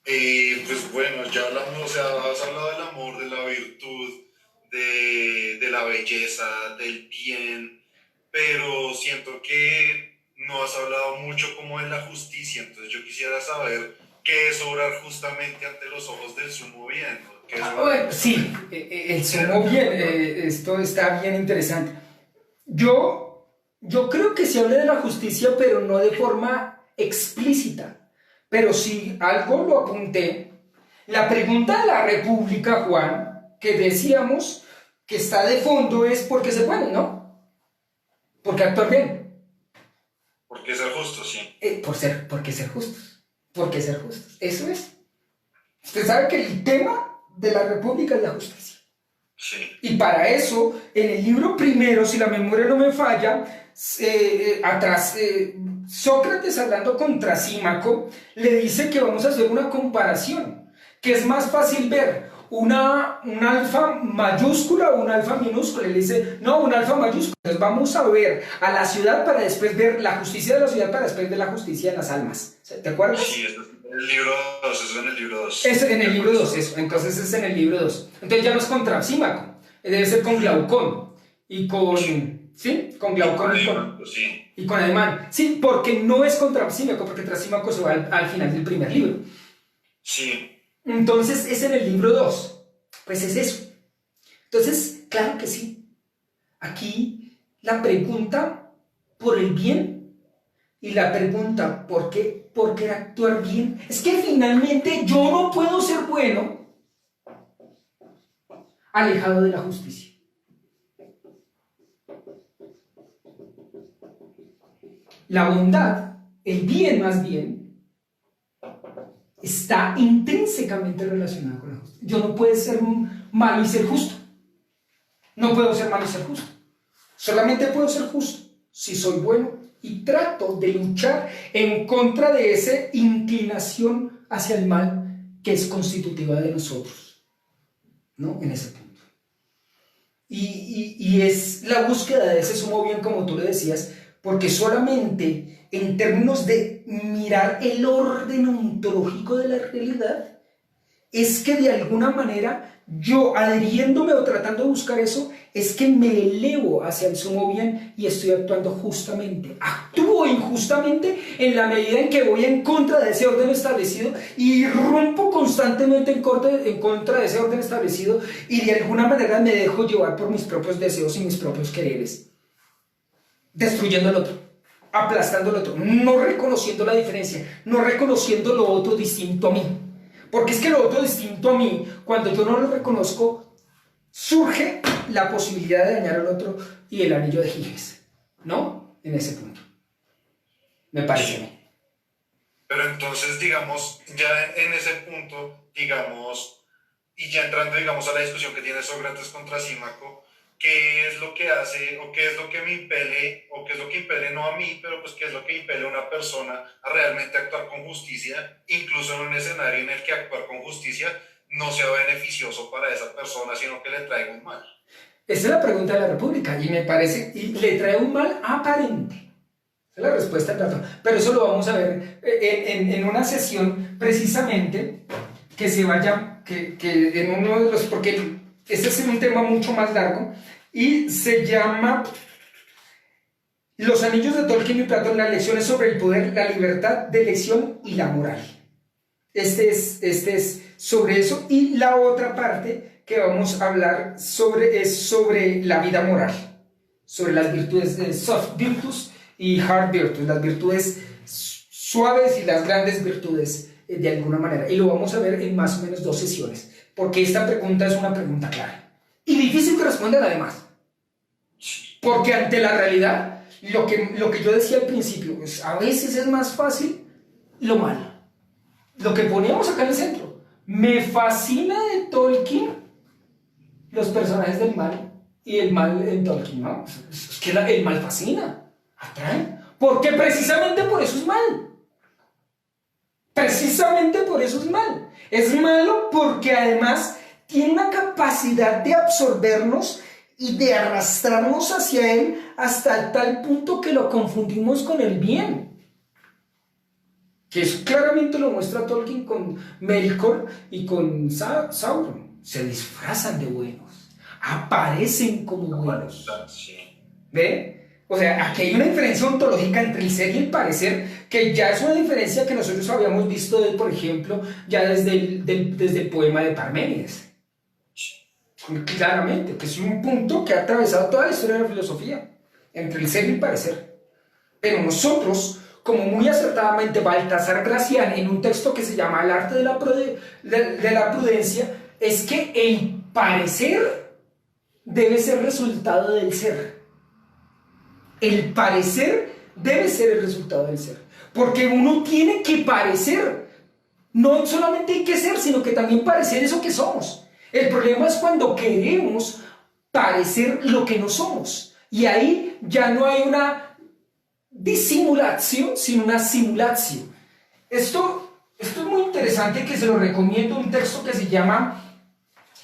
Pues bueno, ya hablamos, o sea, has hablado del amor, de la virtud, de la belleza, del bien, pero siento que no has hablado mucho como de la justicia, entonces yo quisiera saber qué es obrar justamente ante los ojos del sumo bien, ¿no? ¿Qué es Bueno, sí, el sumo bien, esto está bien interesante. Yo creo que se habla de la justicia, pero no de forma explícita. Pero sí, algo lo apunté. La pregunta de la República, Juan, que decíamos que está de fondo, es ¿por qué ser bueno, no? ¿Por qué actuar bien? ¿Por qué ser justo? Sí. ¿Por qué ser justos? ¿Por qué ser justos? Eso es. Usted sabe que el tema de la República es la justicia. Sí. Y para eso, en el libro primero, si la memoria no me falla, Sócrates, hablando con Trasímaco, le dice que vamos a hacer una comparación, que es más fácil ver un alfa mayúscula o un alfa minúscula. Y le dice: no, un alfa mayúscula. Entonces vamos a ver a la ciudad para después ver la justicia de la ciudad, para después ver la justicia de las almas. ¿Te acuerdas? Sí, eso es en el libro 2, eso es en el libro 2. Es en el libro 2, eso. Entonces es en el libro 2. Entonces ya no es con Trasímaco, debe ser con Glaucón y con... ¿Sí? Con Glaucón y con Ademán. Sí, porque no es con Trasímaco, porque Trasímaco se va al final del primer libro. Sí. Entonces es en el libro 2. Pues es eso. Entonces, claro que sí. Aquí la pregunta por el bien y la pregunta por qué actuar bien. Es que finalmente yo no puedo ser bueno alejado de la justicia. La bondad, el bien más bien, está intrínsecamente relacionado con la justicia. Yo no puedo ser malo y ser justo. No puedo ser malo y ser justo. Solamente puedo ser justo si soy bueno y trato de luchar en contra de esa inclinación hacia el mal que es constitutiva de nosotros, ¿no? En ese punto. Y es la búsqueda de ese sumo bien, como tú le decías, porque solamente en términos de mirar el orden ontológico de la realidad, es que de alguna manera yo, adhiriéndome o tratando de buscar eso, es que me elevo hacia el sumo bien y estoy actuando justamente. Actúo injustamente en la medida en que voy en contra de ese orden establecido y rompo constantemente en contra de ese orden establecido y de alguna manera me dejo llevar por mis propios deseos y mis propios quereres, destruyendo al otro, aplastando al otro, no reconociendo la diferencia, no reconociendo lo otro distinto a mí. Porque es que lo otro distinto a mí, cuando yo no lo reconozco, surge la posibilidad de dañar al otro y el anillo de Giges, ¿no? En ese punto. Me parece a mí. Pero entonces, digamos, ya en ese punto, digamos, y ya entrando, digamos, a la discusión que tiene Sócrates contra Símaco, ¿qué es lo que hace, o qué es lo que me impele, o qué es lo que impele no a mí, pero pues qué es lo que impele a una persona a realmente actuar con justicia, incluso en un escenario en el que actuar con justicia no sea beneficioso para esa persona, sino que le traiga un mal? Esa es la pregunta de la República, y me parece, y le trae un mal aparente. Esa es la respuesta al dato. Pero eso lo vamos a ver en una sesión precisamente que se vaya, que en uno de los, porque este es un tema mucho más largo, y se llama Los anillos de Tolkien y Platón, las lecciones sobre el poder, la libertad de elección y la moral. Este es sobre eso, y la otra parte que vamos a hablar es sobre la vida moral, sobre las virtudes de soft virtues y hard virtues, las virtudes suaves y las grandes virtudes de alguna manera, y lo vamos a ver en más o menos 2 sesiones, porque esta pregunta es una pregunta clara y difícil de responder además, porque ante la realidad, lo que yo decía al principio, pues a veces es más fácil lo malo, lo que poníamos acá en el centro. Me fascina de Tolkien los personajes del mal y el mal en Tolkien, ¿no? Es que el mal fascina, atrae, porque precisamente por eso es mal. Precisamente por eso es mal. Es malo porque además tiene una capacidad de absorbernos y de arrastrarnos hacia él hasta tal punto que lo confundimos con el bien. Que eso claramente lo muestra Tolkien con Melkor y con Sauron. Se disfrazan de buenos, aparecen como buenos. ¿Ve? O sea, aquí hay una diferencia ontológica entre el ser y el parecer, que ya es una diferencia que nosotros habíamos visto, por ejemplo, ya desde el poema de Parménides. Claramente, que es un punto que ha atravesado toda la historia de la filosofía, entre el ser y el parecer. Pero nosotros, como muy acertadamente Baltasar Gracián, en un texto que se llama El arte de la prudencia, es que el parecer debe ser resultado del ser. El parecer debe ser el resultado del ser. Porque uno tiene que parecer. No solamente hay que ser, sino que también parecer eso que somos. El problema es cuando queremos parecer lo que no somos. Y ahí ya no hay una disimulación, sino una simulación. Esto es muy interesante, que se lo recomiendo, un texto que se llama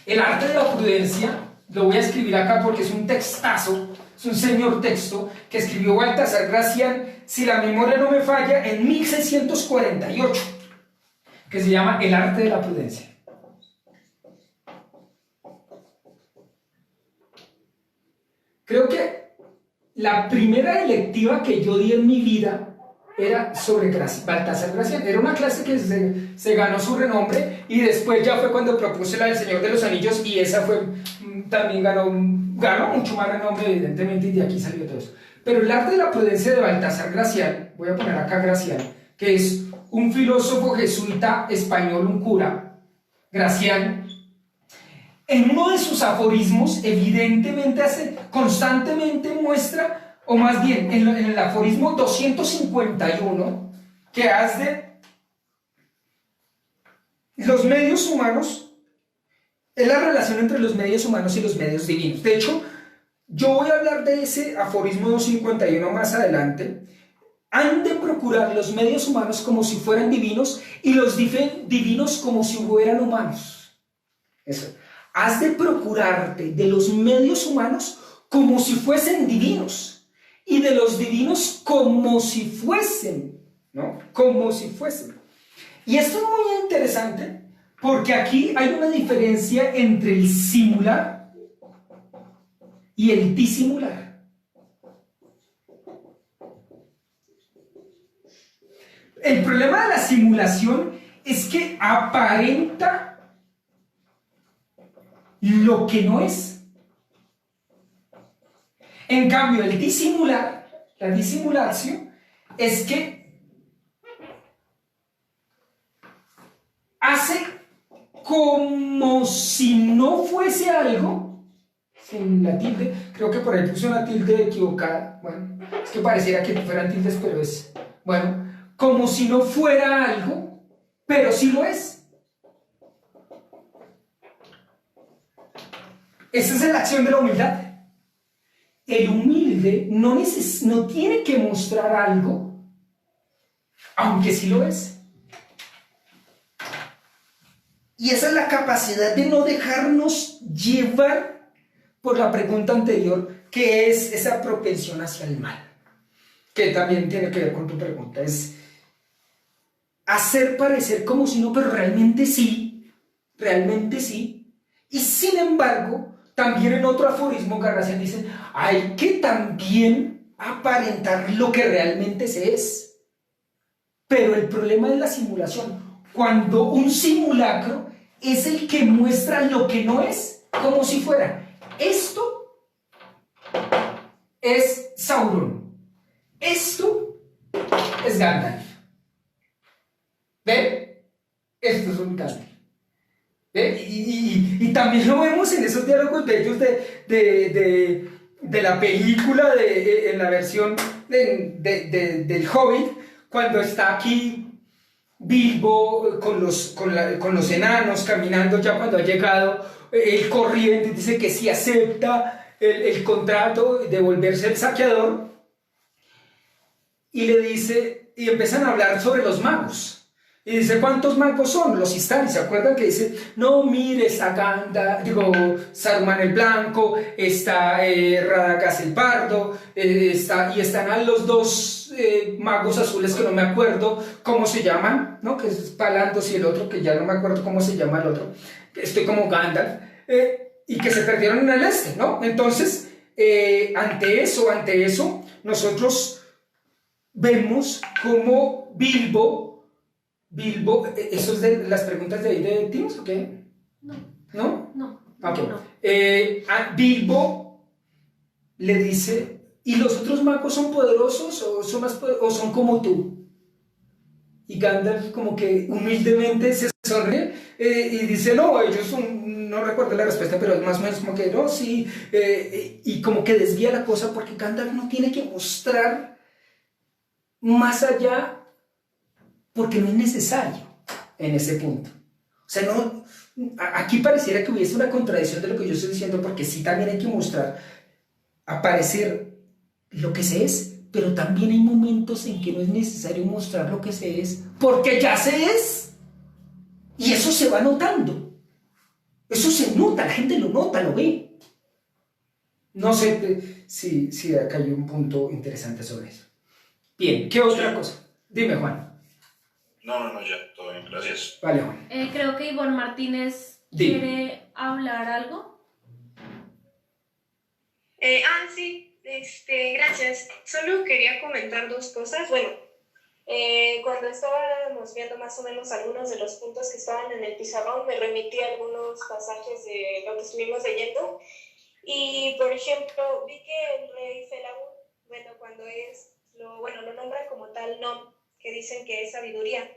El arte de la prudencia. Lo voy a escribir acá porque es un textazo, es un señor texto que escribió Baltasar Gracián, si la memoria no me falla, en 1648, que se llama El arte de la prudencia. Creo que la primera electiva que yo di en mi vida era sobre Baltasar Gracián. Era una clase que se ganó su renombre, y después ya fue cuando propuse la del Señor de los Anillos, y esa fue, también ganó mucho más renombre, evidentemente, y de aquí salió todo eso. Pero el arte de la prudencia de Baltasar Gracián, voy a poner acá Gracián, que es un filósofo jesuita español, un cura, Gracián. En uno de sus aforismos, evidentemente constantemente muestra, o más bien en el aforismo 251, que hace los medios humanos, es la relación entre los medios humanos y los medios divinos. De hecho, yo voy a hablar de ese aforismo 251 más adelante, han de procurar los medios humanos como si fueran divinos y los divinos como si fueran humanos. Eso. Has de procurarte de los medios humanos como si fuesen divinos y de los divinos como si fuesen, ¿no? Como si fuesen. Y esto es muy interesante porque aquí hay una diferencia entre el simular y el disimular. El problema de la simulación es que aparenta lo que no es. En cambio, el disimular, la disimulatio, es que hace como si no fuese algo, sin la tilde, creo que por ahí puse una tilde equivocada, bueno, es que pareciera que fueran tildes, pero es, bueno, como si no fuera algo, pero sí lo es. Esa es la acción de la humildad. El humilde no tiene que mostrar algo, aunque sí lo es. Y esa es la capacidad de no dejarnos llevar por la pregunta anterior, que es esa propensión hacia el mal, que también tiene que ver con tu pregunta, es hacer parecer como si no, pero realmente sí, y sin embargo, también en otro aforismo Garracián dice, hay que también aparentar lo que realmente se es, pero el problema es la simulación, cuando un simulacro es el que muestra lo que no es, como si fuera, esto es Sauron, esto es Gandalf. ¿Ven? Esto es un Gandalf. ¿Ven? Y también lo vemos en esos diálogos bellos de la película, en la versión del Hobbit, cuando está aquí Bilbo con los enanos caminando, ya cuando ha llegado el corriente, dice que sí acepta el contrato de volverse el saqueador, y le dice, y empiezan a hablar sobre los magos. Y dice, ¿cuántos magos son? Los Istari, ¿se acuerdan que dice? No, mire, está Saruman el Blanco, está Radagast el Pardo, y están los dos magos azules que no me acuerdo cómo se llaman, ¿no? Que es Palandos y el otro, que ya no me acuerdo cómo se llama el otro. Estoy como Gandalf, y que se perdieron en el este, ¿no? Entonces, ante eso, nosotros vemos como Bilbo, ¿eso es de las preguntas de ahí de Teams o qué? No. ¿No? No. Ok. No. A Bilbo le dice, ¿y los otros magos son poderosos o son como tú? Y Gandalf como que humildemente se sonríe y dice, no, ellos son, no recuerdo la respuesta, pero más o menos como que, no, sí, y como que desvía la cosa porque Gandalf no tiene que mostrar más allá porque no es necesario en ese punto. O sea, no, aquí pareciera que hubiese una contradicción de lo que yo estoy diciendo, porque sí también hay que mostrar, aparecer lo que se es, pero también hay momentos en que no es necesario mostrar lo que se es, porque ya se es. Y eso se va notando. Eso se nota, la gente lo nota, lo ve. No sé si acá hay un punto interesante sobre eso. Bien, ¿qué otra cosa? Dime, Juan. No, ya, todo bien, gracias. Vale, Juan. Creo que Ivonne Martínez Dime. quiere hablar algo. Sí, gracias. Solo quería comentar dos cosas. Bueno, cuando estábamos viendo más o menos algunos de los puntos que estaban en el pizarrón, me remití a algunos pasajes de lo que estuvimos leyendo. Y, por ejemplo, vi que el rey Felaú, cuando lo nombra como tal Nom, que dicen que es sabiduría.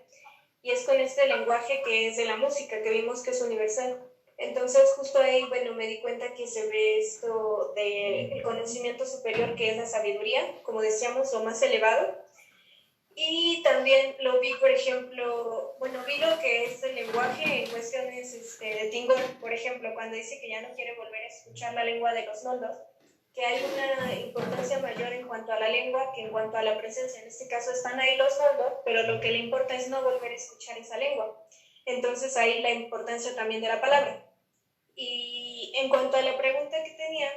Y es con este lenguaje que es de la música, que vimos que es universal. Entonces, justo ahí, me di cuenta que se ve esto del conocimiento superior, que es la sabiduría, como decíamos, lo más elevado. Y también lo vi, por ejemplo, vi lo que es el lenguaje en cuestiones de Tingol, por ejemplo, cuando dice que ya no quiere volver a escuchar la lengua de los Noldor, que hay una importancia mayor en cuanto a la lengua que en cuanto a la presencia. En este caso están ahí los Noldor, pero lo que le importa es no volver a escuchar esa lengua. Entonces ahí la importancia también de la palabra. Y en cuanto a la pregunta que tenía,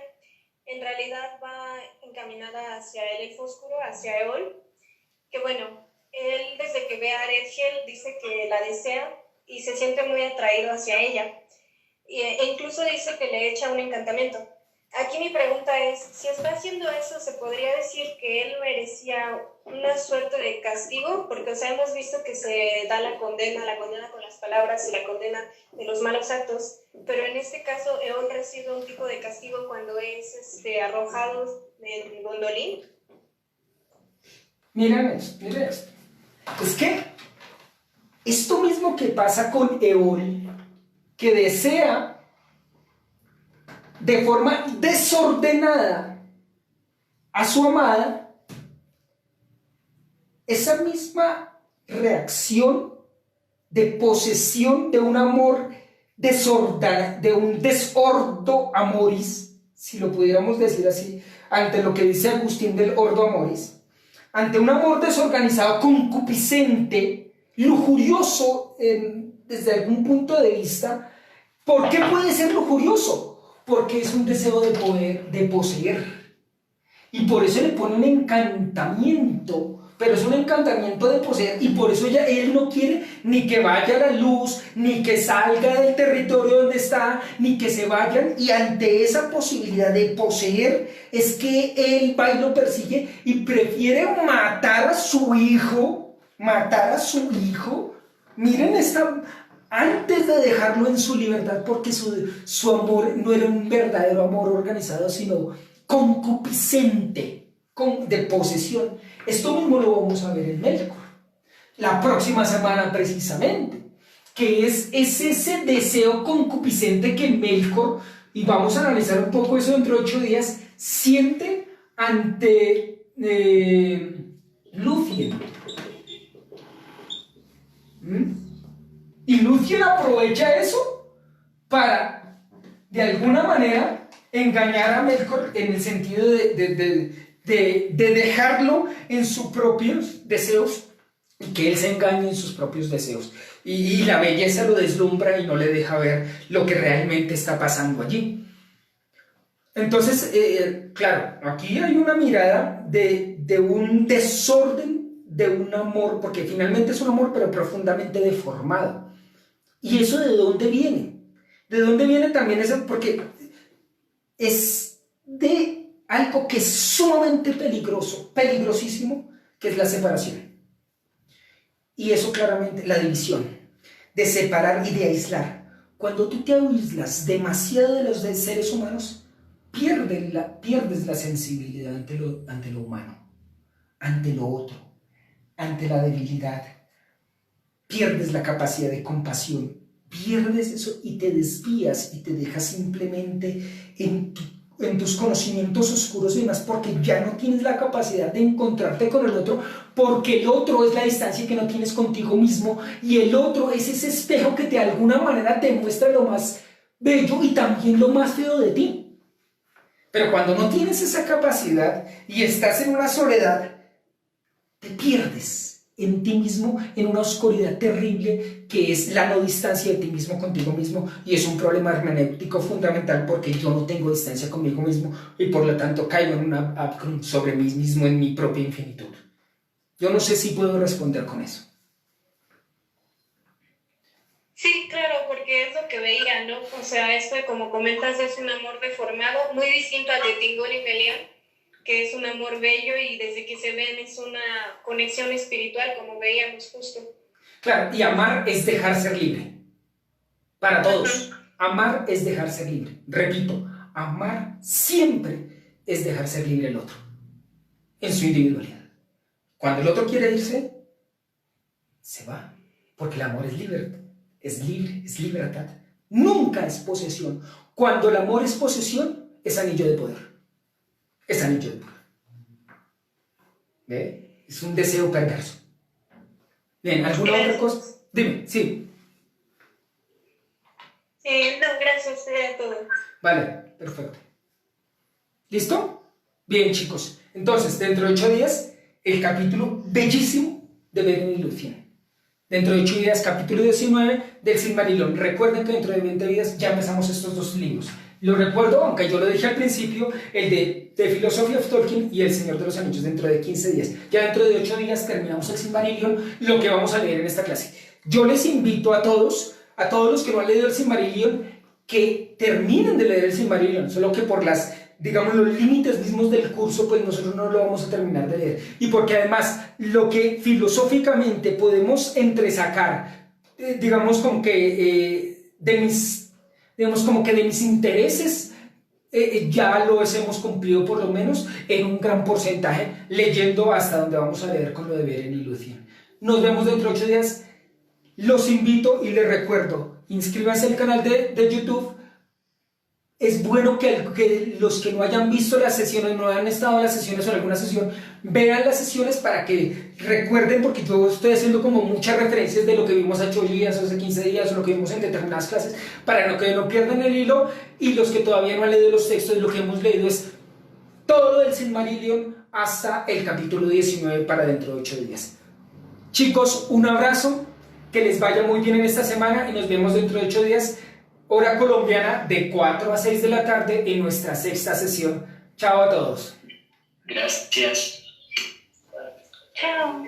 en realidad va encaminada hacia el elfo oscuro, hacia Eol, que bueno, él desde que ve a Eredhel dice que la desea y se siente muy atraído hacia ella. E incluso dice que le echa un encantamiento. Aquí mi pregunta es, si está haciendo eso, ¿se podría decir que él merecía una suerte de castigo? Porque, o sea, hemos visto que se da la condena con las palabras y la condena de los malos actos, pero en este caso, Eol recibe un tipo de castigo cuando es arrojado en Gondolin. Miren esto, miren esto. Es que esto mismo que pasa con Eol, que desea de forma desordenada a su amada, esa misma reacción de posesión de un amor desordenado, de un desordo amoris, si lo pudiéramos decir así, ante lo que dice Agustín del ordo amoris, ante un amor desorganizado, concupiscente, lujurioso desde algún punto de vista. ¿Por qué puede ser lujurioso? Porque es un deseo de poder, de poseer. Y por eso le pone un encantamiento, pero es un encantamiento de poseer, y por eso él no quiere ni que vaya a la luz, ni que salga del territorio donde está, ni que se vayan, y ante esa posibilidad de poseer es que él va y lo persigue y prefiere matar a su hijo, miren antes de dejarlo en su libertad, porque su amor no era un verdadero amor organizado, sino concupiscente, de posesión. Esto mismo lo vamos a ver en Melkor la próxima semana precisamente, que es ese deseo concupiscente que Melkor, y vamos a analizar un poco eso dentro de 8 días, siente ante Lúthien. Y Lúthien aprovecha eso para, de alguna manera, engañar a Melkor en el sentido de dejarlo en sus propios deseos y que él se engañe en sus propios deseos. Y la belleza lo deslumbra y no le deja ver lo que realmente está pasando allí. Entonces, claro, aquí hay una mirada de un desorden, de un amor, porque finalmente es un amor, pero profundamente deformado. ¿Y eso de dónde viene? ¿De dónde viene también eso? Porque es de algo que es sumamente peligroso, peligrosísimo, que es la separación. Y eso claramente, la división, de separar y de aislar. Cuando tú te aíslas demasiado de los seres humanos, pierdes la sensibilidad ante lo humano, ante lo otro, ante la debilidad. Pierdes la capacidad de compasión, pierdes eso y te desvías y te dejas simplemente en tus conocimientos oscuros y demás, porque ya no tienes la capacidad de encontrarte con el otro, porque el otro es la distancia que no tienes contigo mismo, y el otro es ese espejo que de alguna manera te muestra lo más bello y también lo más feo de ti. Pero cuando no tienes esa capacidad y estás en una soledad, te pierdes en ti mismo, en una oscuridad terrible que es la no distancia de ti mismo contigo mismo, y es un problema hermenéutico fundamental, porque yo no tengo distancia conmigo mismo y por lo tanto caigo en una abgrund sobre mí mismo, en mi propia infinitud. Yo no sé si puedo responder con eso. Sí, claro, porque es lo que veía, ¿no? O sea, esto, como comentas, es un amor deformado, muy distinto al de Tingol y Melian, que es un amor bello y desde que se ven es una conexión espiritual, como veíamos justo. Claro, y amar es dejar ser libre. Para todos. Amar es dejar ser libre. Repito, amar siempre es dejar ser libre el otro, en su individualidad. Cuando el otro quiere irse, se va, porque el amor es libertad, es libre, es libertad. Nunca es posesión. Cuando el amor es posesión, es anillo de poder. Es anillo de poder. ¿Ve? Es un deseo perverso. Bien, ¿alguna otra cosa? Dime, sí. No, gracias, era todo. Vale, perfecto. ¿Listo? Bien, chicos. Entonces, dentro de 8 días, el capítulo bellísimo de Beren y Lúthien. Dentro de 8 días, capítulo 19 del Silmarillion. Recuerden que dentro de 20 días ya empezamos estos 2 libros. Lo recuerdo, aunque yo lo dije al principio, el de The Philosophy of Tolkien y El Señor de los Anillos dentro de 15 días. Ya dentro de 8 días terminamos el Silmarillion, lo que vamos a leer en esta clase. Yo les invito a todos los que no han leído el Silmarillion, que terminen de leer el Silmarillion, solo que por las, digamos, los límites mismos del curso, pues nosotros no lo vamos a terminar de leer. Y porque además, lo que filosóficamente podemos entresacar, digamos, como que de mis intereses, ya los hemos cumplido por lo menos en un gran porcentaje, leyendo hasta donde vamos a leer con lo de Beren y Lúthien. Nos vemos dentro de 8 días. Los invito y les recuerdo, inscríbanse al canal de YouTube. Es bueno que los que no hayan visto las sesiones, no han estado en las sesiones o en alguna sesión, vean las sesiones para que recuerden, porque yo estoy haciendo como muchas referencias de lo que vimos hace 8 días o hace 15 días o lo que vimos en determinadas clases, para que no pierdan el hilo. Y los que todavía no han leído los textos, lo que hemos leído es todo el Silmarillion hasta el capítulo 19 para dentro de 8 días. Chicos, un abrazo, que les vaya muy bien en esta semana y nos vemos dentro de 8 días, hora colombiana, de 4 a 6 de la tarde en nuestra 6ª sesión. Chao a todos. Gracias. Chao.